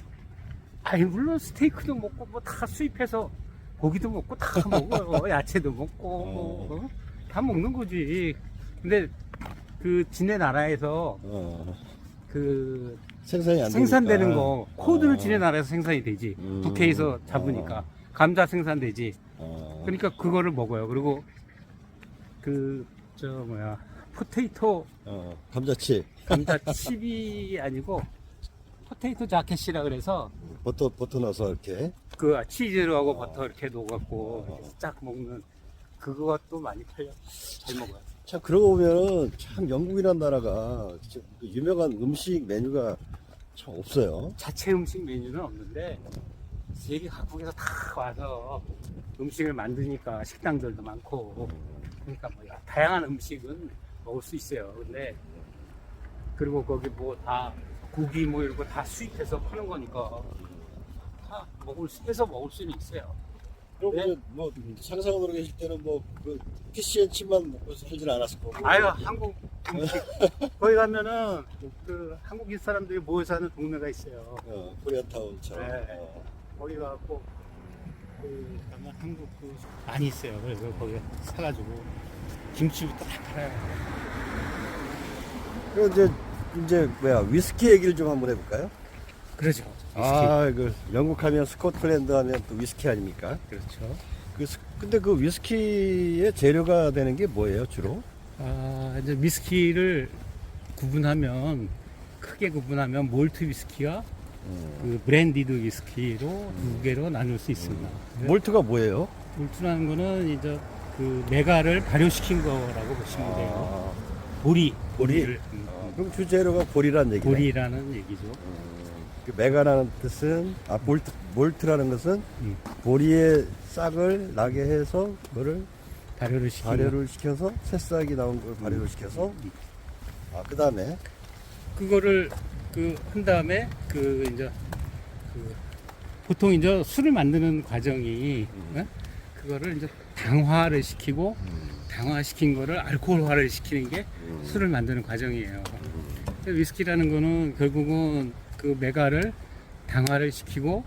아니 물론 스테이크도 먹고 뭐 다 수입해서 고기도 먹고 다 먹어요. 야채도 먹고 뭐, 다 먹는 거지. 근데 그 지네 나라에서 그 생산이 안 생산되는 되니까. 거 코드를 지네 나라에서 생산이 되지. 국회에서 잡으니까 감자 생산되지. 그러니까 그거를 먹어요. 그리고 그 저 뭐야 포테이토 감자칩. 감자칩이 아니고 포테이토 자켓이라 그래서 버터 넣어서 이렇게. 그 치즈하고 버터 이렇게 녹았고 이렇게 쫙 먹는 그것도 많이 팔려. 잘 먹어요. 참 그러고 보면은 참 영국이란 나라가 진짜 그 유명한 음식 메뉴가 참 없어요. 자체 음식 메뉴는 없는데 세계 각국에서 다 와서 음식을 만드니까 식당들도 많고 그러니까 뭐 다양한 음식은 먹을 수 있어요. 근데 그리고 거기 뭐 다 고기 뭐 이런 거 다 수입해서 파는 거니까 다 해서 먹을 수는 있어요. 그럼 네. 뭐 상상으로 계실 때는 뭐그 피쉬앤칩만 먹고 살진 않았을 거고. 아유 한국 음식 거기 가면은 그 한국인 사람들이 모여 사는 동네가 있어요. 코리아타운처럼. 네. 거기 가고 그 가면 한국 그 많이 있어요. 그래서 거기 사가지고 김치부터 다 팔아요. 그리고 이제 뭐야 위스키 얘기를 좀 한번 해볼까요? 그렇죠. 그 영국 하면 스코틀랜드 하면 또 위스키 아닙니까? 그렇죠. 근데 그 위스키의 재료가 되는 게 뭐예요 주로? 이제 위스키를 구분하면 크게 구분하면 몰트 위스키와 그 브랜디드 위스키로 두 개로 나눌 수 있습니다. 몰트가 뭐예요? 몰트라는 거는 이제 그 메가를 발효시킨 거라고 보시면 돼요. 보리? 보리를 그럼 주재료가 보리란 얘기네. 보리라는 얘기죠. 그 메가라는 뜻은 몰트라는 것은 음. 보리의 싹을 나게 해서 그거를 발효를 시키고 발효를 시켜서 새싹이 나온 걸 발효를 시켜서 그 다음에 그거를 그 한 다음에 그 이제 그 보통 이제 술을 만드는 과정이 그거를 이제 당화를 시키고 당화시킨 거를 알코올화를 시키는 게 술을 만드는 과정이에요. 위스키라는 거는 결국은 그 메가를 당화를 시키고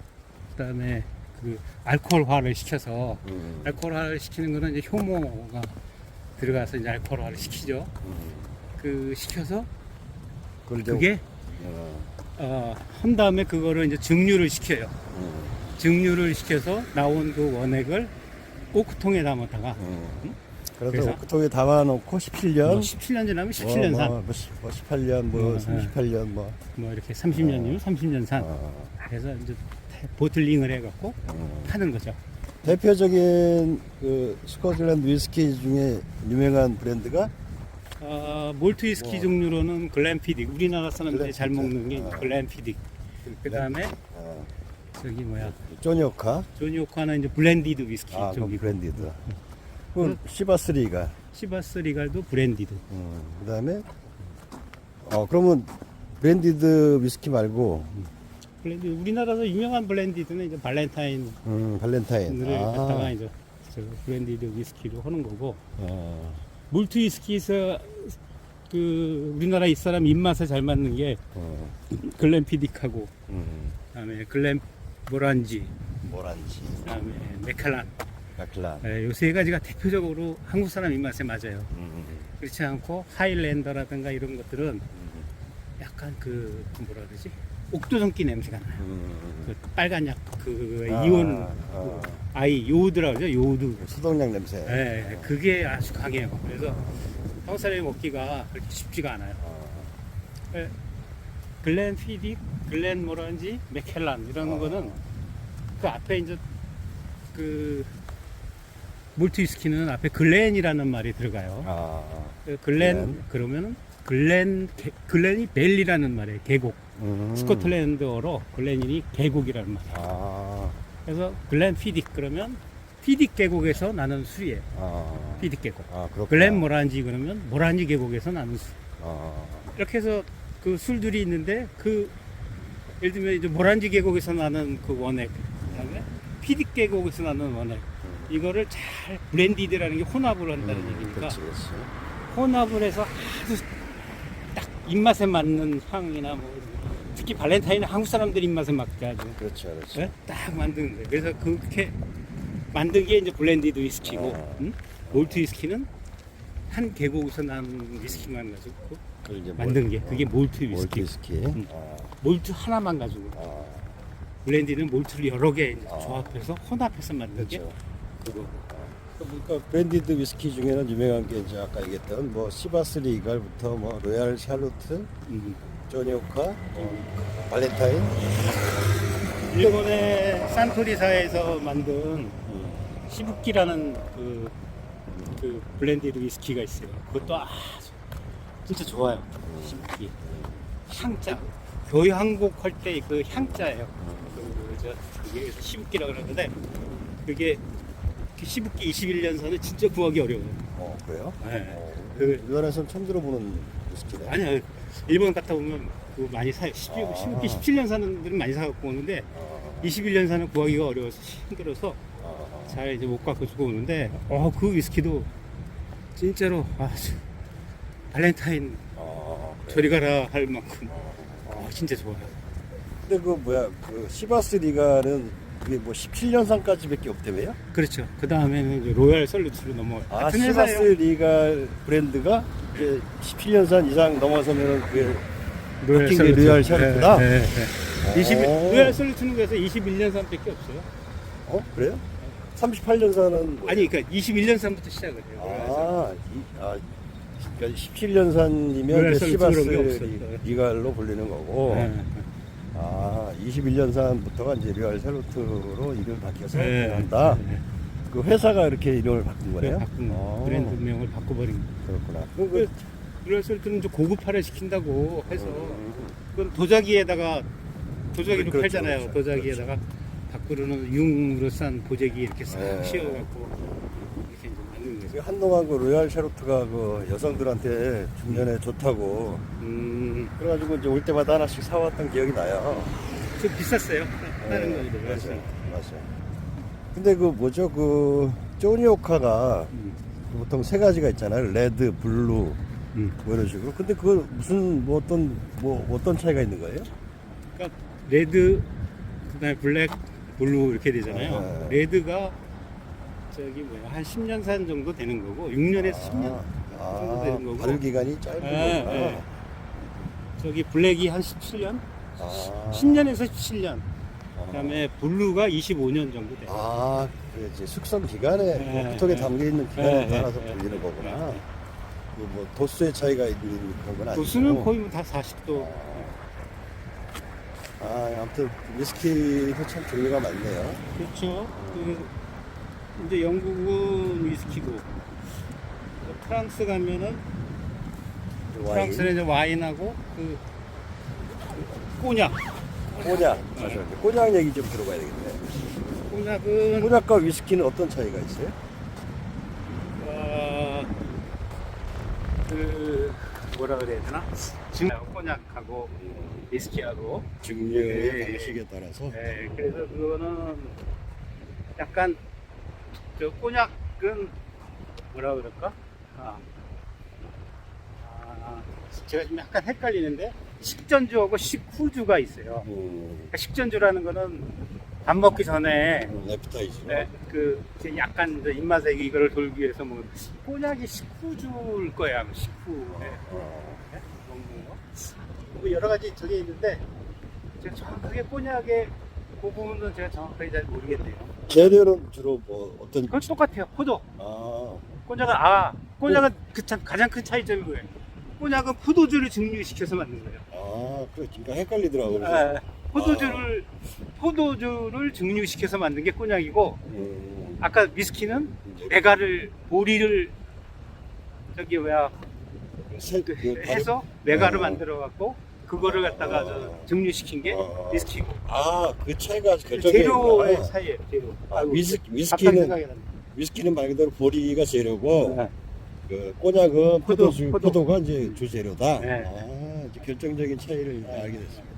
그다음에 그 알코올화를 시켜서 알코올화를 시키는 거는 이제 효모가 들어가서 이제 알코올화를 시키죠. 그 시켜서 그걸 이제 그게 한 다음에 그거를 이제 증류를 시켜요. 증류를 시켜서 나온 그 원액을 오크통에 담았다가 그래서 그래서? 오크통에 담아놓고 17년 17년 지나면 17년 산, 18년 38년 뭐 이렇게 30년이면 30년 산. 그래서 이제 보틀링을 해갖고 파는 거죠. 대표적인 그 스코틀랜드 위스키 중에 유명한 브랜드가 몰트 위스키 종류로는 글렌피딕, 우리나라 사람들이 잘 먹는 게 글렌피딕. 그 다음에 저기 뭐야 쪼니오카, 조니 오카는 이제 블렌디드 위스키 그 쪽이고 브랜디드. 그 시바스리가. 시바스 리갈도 브랜디드. 그다음에 그러면 브랜디드 위스키 말고 블렌디 우리나라에서 유명한 블렌디드는 이제 발렌타인을 발렌타인. 갖다가 이제 저 브랜디드 위스키로 하는 거고 어, 몰트 위스키에서 그 우리나라 이 사람 입맛에 잘 맞는 게 글렌피딕하고 그다음에 글렌 모란지 뭐란지, 그다음에 메칼란 가클란. 요 세 가지가 대표적으로 한국 사람 입맛에 맞아요. 그렇지 않고 하일랜더라든가 이런 것들은 약간 그 뭐라 그러지 옥도전기 냄새가 나요. 그 빨간 약 그 이온 아이 요오드라고 그러죠. 요오드. 수동약 냄새. 예, 그게 아주 강해요. 그래서 한국 사람이 먹기가 그렇게 쉽지가 않아요. 예, 글렌 피딕, 글렌 모란지, 맥켈란 이런 거는 그 앞에 이제 그 몰트 위스키는 앞에 글렌이라는 말이 들어가요. 아, 글렌 글렌. 그러면은 글렌이 벨리라는 말이에요. 계곡. 스코틀랜드어로 글렌이 계곡이라는 말이에요. 아, 그래서 글렌 피딕 그러면 피딕 계곡에서 나는 술이에요. 아, 피딕 계곡. 아, 그렇구나. 글렌 모란지 그러면 모란지 계곡에서 나는 술. 아, 이렇게 해서 그 술들이 있는데 그 예를 들면 이제 모란지 계곡에서 나는 그 원액, 그다음에 피딕 계곡에서 나는 원액. 이거를 잘 블렌디드라는 게 혼합을 한다는 얘기니까 그렇지, 그렇지. 혼합을 해서 아주 딱 입맛에 맞는 향이나 뭐 특히 발렌타인은 한국 사람들 입맛에 맞게 아주 그렇죠, 그렇죠. 예? 딱 만드는 거예요. 그래서 그렇게 만든 게 이제 블렌디드 위스키고 몰트 위스키는 한 계곡에서 난 위스키만 가지고 그걸 이제 만든 게 그게 몰트 몰트 위스키. 위스키. 아, 몰트 하나만 가지고 아, 블렌디는 몰트를 여러 개 이제 아. 조합해서 혼합해서 만든 게 그렇죠. 그거. 그러니까 브랜디드 위스키 중에는 유명한 게 이제 아까 얘기했던 뭐 시바스 리갈부터 뭐 로얄 샬로트, 조니오카, 발렌타인. 일본의 산토리사에서 만든 시부키라는 그 블렌디드 위스키가 있어요. 그것도 아주 진짜 좋아요. 시부키 향자 교향곡 할 때 그 향자예요. 그게 시부키라고 그러는데 그게 시부키 21년산은 진짜 구하기 어려워요. 그래요? 네. 우리나라에서는 처음 들어보는 위스키네. 아니요. 일본 갔다 오면 그거 많이 사요. 시부키 17년 사는 들은 많이 사갖고 오는데 21년 사는 구하기가 어려워서 힘들어서 잘 이제 못 갖고 주고 오는데 그 위스키도 진짜로 아주 발렌타인 저리 가라 할 만큼 진짜 좋아요. 근데 그 뭐야 그 시바스 리갈은 그게 뭐 17년산까지밖에 없대매요? 그렇죠. 그 다음에는 이제 로얄 솔루트로 넘어가요. 아, 같은 시바스 회사예요. 리갈 브랜드가 이제 17년산 이상 넘어서면은 그게 로얄 바뀐 게 로얄 샬롯구나? 네. 오. 로얄 솔루트는 그래서 21년 산밖에 없어요. 그래요? 38년산은 아니 그러니까 21년 산부터 시작을 해요. 그러니까 17년산이면 로얄 시바스 솔루트 그런 게 없어요. 리갈로 불리는 거고 네. 21년산부터가 이제 로얄 샬롯으로 이름을 바뀌어서 네. 한다. 그 회사가 이렇게 이름을 바꾼 거네요? 바꾼 브랜드명을 바꿔버린 거. 그렇구나. 그 로얄 솔루트는 이제 고급화를 시킨다고 해서 그건 도자기에다가 도자기로 그렇죠, 팔잖아요. 그렇죠. 도자기에다가 밖으로는 융으로 싼 보재기 이렇게 싹 네. 씌워갖고 이렇게 이제 만든 거죠. 한동안 그 로얄 샤로트가 그 여성들한테 중년에 좋다고 그래가지고 이제 올 때마다 하나씩 사왔던 기억이 나요. 좀 비쌌어요. 다른 거보다. 맞아요. 근데 그 뭐죠 그 쪼니오카가 보통 세 가지가 있잖아요. 레드, 블루 뭐 이런 식으로. 근데 그거 무슨 뭐 어떤 차이가 있는 거예요? 그러니까 레드, 그다음에 블랙, 블루 이렇게 되잖아요. 네. 레드가 저기 뭐야 한 10년 산 정도 되는 거고 6년에서 10년 정도 되는 거고. 발효 기간이 짧은 거구나. 네. 저기 블랙이 한 17년, 10년에서 17년. 그다음에 블루가 25년 정도 돼요. 그 이제 숙성 기간에 네, 보통에 네. 담겨 있는 기간에 네, 따라서 네, 불리는 거구나. 네. 그 뭐 도수의 차이가 있는 그런 건 아니고. 도수는 거의 다 40도. 아무튼 위스키도 참 종류가 많네요. 그렇죠. 이제 영국은 위스키고 프랑스 가면은 프랑스는 이제 와인하고 그 꼬냑. 맞아요. 꼬냑 얘기 좀 들어봐야 되겠네. 꼬냑은 꼬냑과 위스키는 어떤 차이가 있어요? 그 뭐라 그래야 되나? 꼬냑하고 위스키하고 증류의 네. 방식에 따라서. 네, 그래서 그거는 약간 저 꼬냑은 뭐라 그럴까? 제가 지금 약간 헷갈리는데 식전주하고 식후주가 있어요. 그러니까 식전주라는 거는 밥 먹기 전에 애프타이저. 네, 그 이제 약간 이제 입맛에 이거를 돌기 위해서 뭐 꼬냑이 식후주일 거야, 아마 식후. 네. 먹는 거. 뭐 여러 가지 저게 있는데 제가 정확하게 꼬냑의 그 부분은 제가 정확하게 잘 모르겠네요. 재료는 주로 뭐 어떤? 그건 똑같아요. 포도. 아, 꼬냑은 가장 큰 차이점이 뭐예요? 꼬냑은 포도주를 증류시켜서 만든 거예요. 그러니까 헷갈리더라고. 그래서. 포도주를 증류시켜서 만든 게 꼬냑이고, 아까 위스키는 보리를 저기 해서 메가를 만들어 갖고 그거를 갖다가 증류시킨 게 위스키고. 그 차이가 재료의 결정적이구나. 차이예요. 재료. 위스키는 말 그대로 보리가 재료고, 그 꼬냑은 포도가 이제 주재료다. 네. 이제 결정적인 차이를 알게 됐습니다.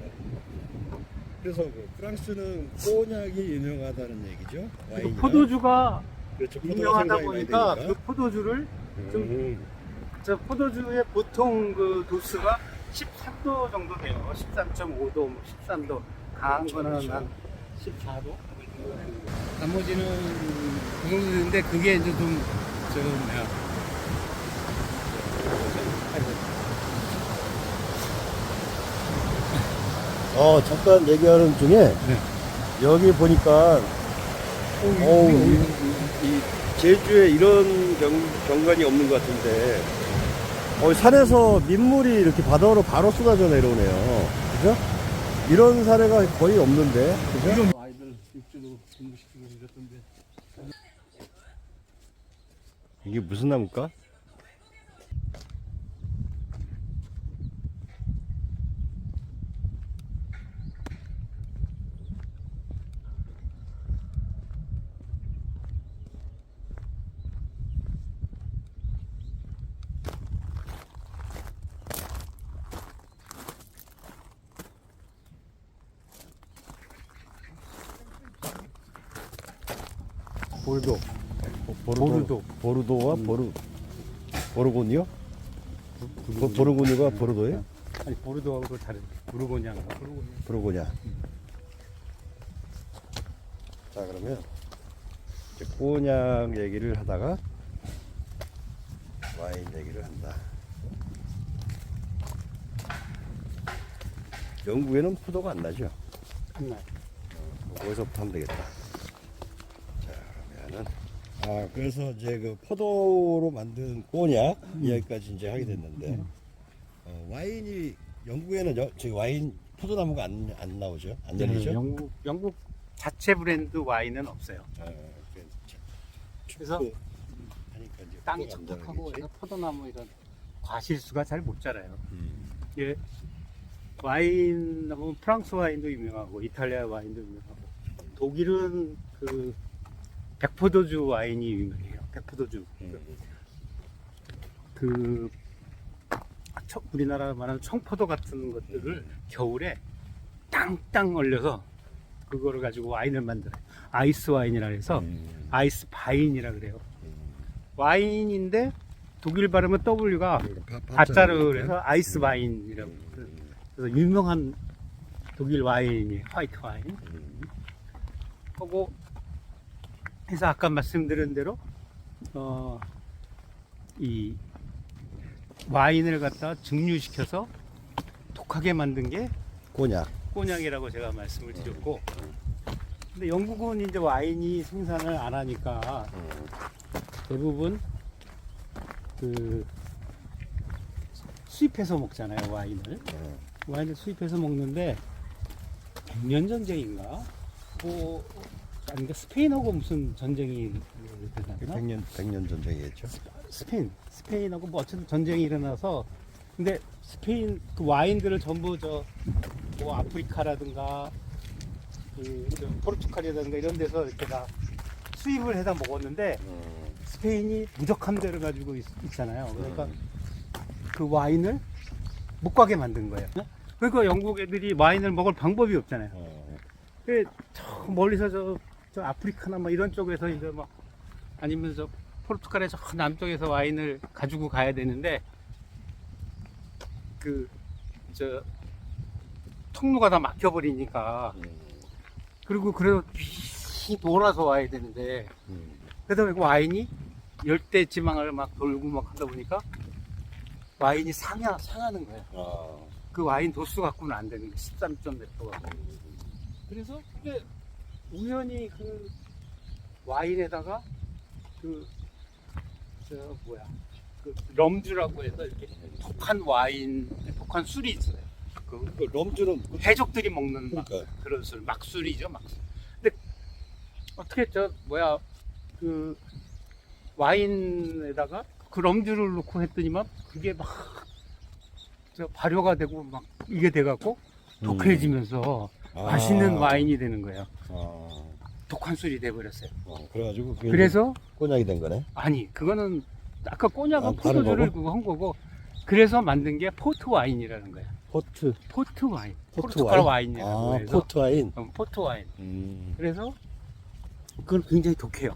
그래서 그 프랑스는 꼬냑이 유명하다는 얘기죠. 와인이. 포도주가 그렇죠. 포도가 유명하다 생산이 많이 보니까 되니까. 그 포도주를 저 포도주의 보통 그 도수가 13도 정도 돼요. 13.5도, 13도. 강한 거는 한 14도. 나머지는 그 정도 되는데 그게 이제 잠깐 얘기하는 중에 여기 보니까 이 제주에 이런 경관이 없는 것 같은데 산에서 민물이 이렇게 바다로 바로 쏟아져 내려오네요. 그죠? 이런 사례가 거의 없는데, 그죠? 아이들 육주로 공부시키고 이랬던데. 이게 무슨 나무일까? 보르도. 보르도와 보르고니요? 보르고니가 보르도예요? 아니 보르도하고 다른 부르고냐인가? 보르고냐. 자, 그러면 이제 꼬냑 얘기를 하다가 와인 얘기를 한다. 영국에는 포도가 안 나죠? 네. 거기서부터 하면 되겠다. 자, 그러면은 그래서 이제 그 포도로 만든 꼬냑 이야기까지 이제 하게 됐는데 와인이 영국에는 저기 와인 포도나무가 안 나오죠? 안 열리죠? 영국 자체 브랜드 와인은 없어요. 그래서 하니까 이제 땅이 포도가 안 척척하고 자라겠지? 포도나무 이런 과실수가 잘 못 자라요. 예, 와인 보면 프랑스 와인도 유명하고 이탈리아 와인도 유명하고 독일은 그 백포도주 와인이 유명해요. 백포도주. 그 우리나라 말하는 청포도 같은 것들을 겨울에 땅땅 얼려서 그거를 가지고 와인을 만들어요. 아이스 와인이라 해서 아이스 바인이라 그래요. 와인인데 독일 발음은 W가 아자르 해서 아이스 와인이라고. 그래서 유명한 독일 와인이 화이트 와인. 하고 해서 아까 말씀드린 대로 이 와인을 갖다 증류시켜서 독하게 만든 게 꼬냑이라고 제가 말씀을 드렸고, 근데 영국은 이제 와인이 생산을 안 하니까 대부분 그 수입해서 먹잖아요. 와인을 수입해서 먹는데 100년 전쟁인가? 아닌가? 스페인하고 무슨 전쟁이 일어났나? 100년 전쟁이겠죠. 스페인하고 뭐 어쨌든 전쟁이 일어나서, 근데 스페인 그 와인들을 전부 뭐 아프리카라든가 저 포르투갈이라든가 이런 데서 이렇게 다 수입을 해다 먹었는데 스페인이 무적함 대를 가지고 있잖아요. 그러니까 그 와인을 못 가게 만든 거예요. 그러니까 영국 애들이 와인을 먹을 방법이 없잖아요. 저 멀리서 저 아프리카나 뭐 이런 쪽에서 이제 막 아니면 저 포르투갈의 저 남쪽에서 와인을 가지고 가야 되는데 저 통로가 다 막혀버리니까, 그리고 그래도 돌아서 와야 되는데 그러다 보니까 와인이 열대 지방을 막 돌고 막 하다 보니까 와인이 상하는 거예요. 그 와인 도수 갖고는 안 되는 거예요. 13점 몇 도가. 그래서 근데 우연히 그 와인에다가 그 럼주라고 해서 이렇게 독한 술이 있어요. 그 럼주는 해적들이 먹는 그러니까. 그런 술, 막술이죠, 막술. 근데 어떻게 그 와인에다가 그 럼주를 넣고 했더니만 그게 막 발효가 되고 막 이게 돼갖고 독해지면서 맛있는 와인이 되는 거예요. 독한 술이 돼버렸어요. 그래가지고 그게 그래서 꼬냑이 된 거네. 아니 그거는 아까 꼬냑은 다른 포도주를 거고? 그거 한 거고 그래서 만든 게 포트 와인이라는 거예요. 포트 와인. 포르투갈 와인이라고 해서 포트 와인. 포트 와인. 그래서 그건 굉장히 독해요.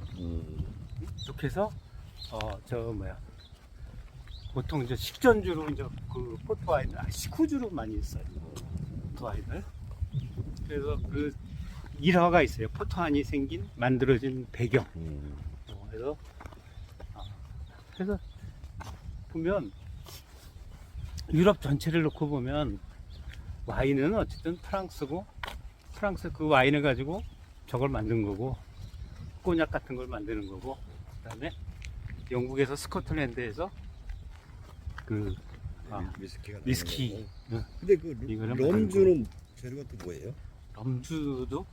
독해서 보통 이제 식전주로 이제 그 포트 와인, 식후주로 많이 써요. 포트 와인을. 그래서 그 일화가 있어요. 포트 와인이 만들어진 배경. 그래서 보면 유럽 전체를 놓고 보면 와인은 어쨌든 프랑스고 프랑스 그 와인을 가지고 저걸 만든 거고 꼬냑 같은 걸 만드는 거고 그다음에 영국에서 스코틀랜드에서 그 위스키가. 위스키. 근데 그 이거는 럼주는 재료가 또 뭐예요? 럼주도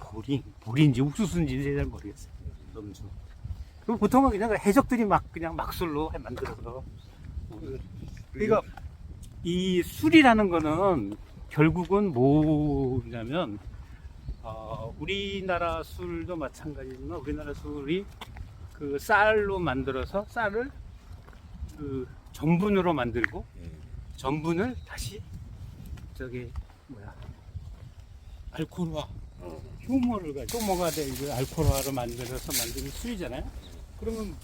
보리인지 옥수수인지 잘 모르겠어요. 럼주. 그리고 보통은 그냥 해적들이 그냥 막술로 만들어서. 그러니까 이 술이라는 거는 결국은 뭐냐면 우리나라 술도 마찬가지지만 우리나라 술이 그 쌀로 만들어서 쌀을 그 전분으로 만들고 전분을 다시 알코올화 효모가 된 알코올화로 만들어서 만드는 술이잖아요. 그러면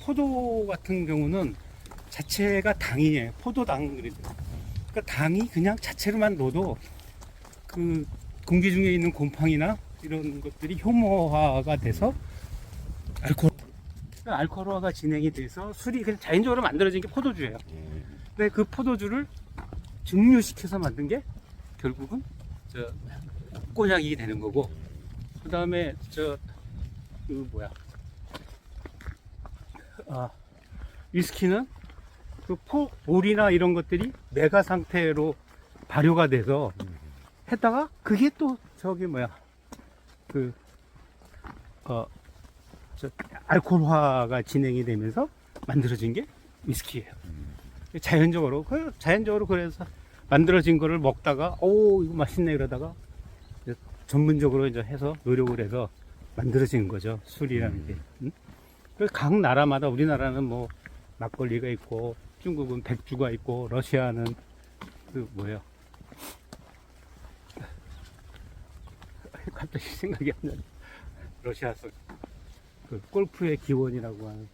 포도 같은 경우는 자체가 당이에요. 포도당 그러더라고요. 그러니까 당이 그냥 자체로만 넣어도 그 공기 중에 있는 곰팡이나 이런 것들이 효모화가 돼서 알코올화가 진행이 돼서 술이 그냥 자연적으로 만들어진 게 포도주예요. 근데 그 포도주를 증류시켜서 만든 게 결국은 꼬냑이 되는 거고, 그 다음에 위스키는 그 볼이나 이런 것들이 메가 상태로 발효가 돼서 했다가 그게 또 알코올화가 진행이 되면서 만들어진 게 위스키예요. 자연적으로 그래서 만들어진 거를 먹다가 이거 맛있네 이러다가 이제 전문적으로 이제 해서 노력을 해서 만들어진 거죠, 술이라는 게. 그래서 각 나라마다 우리나라는 뭐 막걸리가 있고 중국은 백주가 있고 러시아는 갑자기 생각이 안 나네. 러시아 술. 그 골프의 기원이라고 하는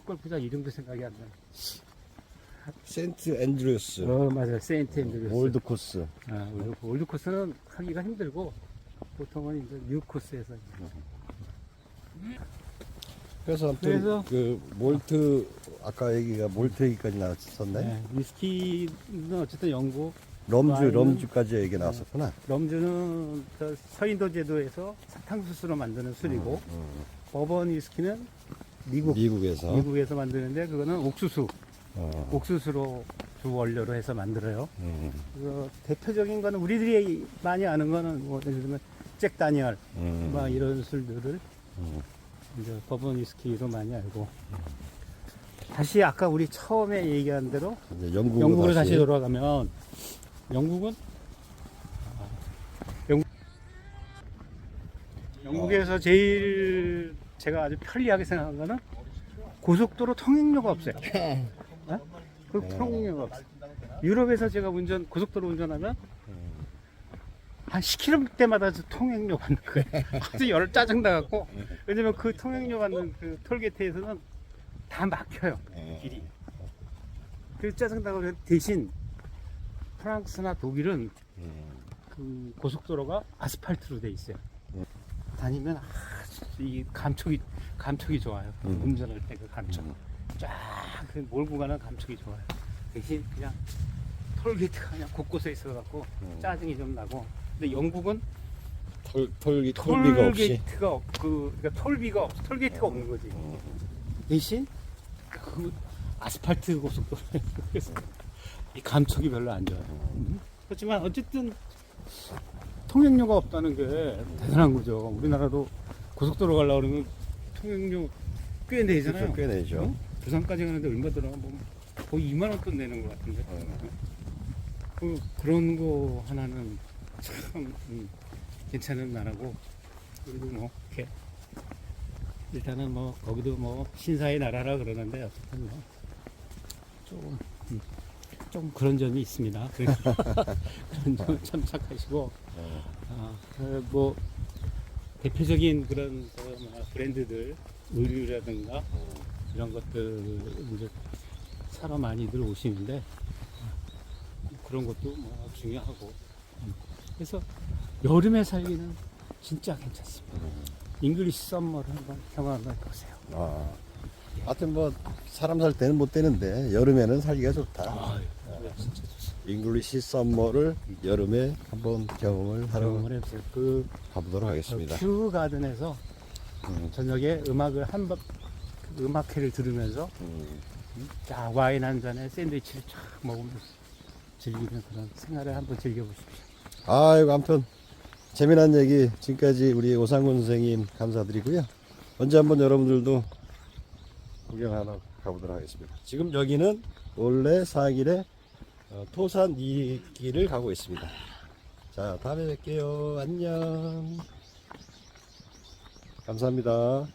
골프장 이름도 생각이 안 나네. 세인트 앤드루스. 맞아. 세인트 앤드루스. 올드코스. 올드코스는 하기가 힘들고 보통은 이제 뉴코스에서. 그래서 아무튼 그 몰트 아까 몰트 얘기까지 나왔었네. 네, 위스키는 어쨌든 영국. 럼주까지 얘기 나왔었구나. 럼주는 서인도 제도에서 사탕수수로 만드는 술이고, 버번 위스키는 미국에서 만드는데 그거는 옥수수로 주 원료로 해서 만들어요. 그래서 대표적인 거는 우리들이 많이 아는 거는 뭐 예를 들면 잭 다니엘 막 이런 술들을 이제 버번 위스키로 많이 알고. 다시 아까 우리 처음에 얘기한 대로 영국으로 다시 돌아가면 영국에서 제일 제가 아주 편리하게 생각한 거는 고속도로 통행료가 없어요. 통행료가 없어요. 유럽에서 제가 고속도로 운전하면 한 10km마다 통행료 받는 거예요. 아주 짜증나갖고. 왜냐면 그 통행료 받는 그 톨게이트에서는 다 막혀요, 길이. 그 짜증나고 대신 프랑스나 독일은 그 고속도로가 아스팔트로 돼 있어요. 다니면 이 감촉이 좋아요. 운전할 때 그 감촉. 쫙 몰고 가는 감촉이 좋아요. 대신 그냥 톨게이트가 그냥 곳곳에 있어갖고 짜증이 좀 나고. 근데 영국은 톨비가 없이. 그러니까 톨게이트가 없는 거지. 대신 그 아스팔트 고속도로. 그래서 이 감촉이 별로 안 좋아요. 그렇지만 어쨌든 통행료가 없다는 게 대단한 거죠. 우리나라도 고속도로 가려고 그러면 통행료 꽤 내잖아요. 꽤 내죠. 어? 부산까지 가는데 얼마 들어? 뭐 거의 2만 원 돈 내는 것 같은데. 그런 거 하나는 참 괜찮은 나라고. 그리고 뭐 이렇게 일단은 뭐 거기도 뭐 신사의 나라라 그러는데 어쨌든 뭐 조금 좀 그런 점이 있습니다. 그래서 그런 점 참 착하시고 뭐 대표적인 그런 브랜드들 의류라든가 이런 것들 이제 사러 많이들 오시는데 그런 것도 뭐 중요하고 그래서 여름에 살기는 진짜 괜찮습니다. 잉글리시 썸머를 한번 경험해 보세요. 하여튼 뭐 사람 살 때는 못 되는데 여름에는 살기가 좋다. 진짜 좋습니다. 잉글리시 썸머를 여름에 한번 경험을 하러 경험을 해보세요. 그 가보도록 하겠습니다. 큐 가든에서 저녁에 음악을 음악회를 들으면서 쫙 와인 한 잔에 샌드위치를 쫙 먹으면서 즐기는 그런 생활을 한번 즐겨보십시오. 아이고, 아무튼 재미난 얘기 지금까지 우리 오상훈 선생님 감사드리고요. 언제 한번 여러분들도 구경하러 가보도록 하겠습니다. 지금 여기는 원래 사길에 토산 2길을 가고 있습니다. 자, 다음에 뵐게요. 안녕. 감사합니다.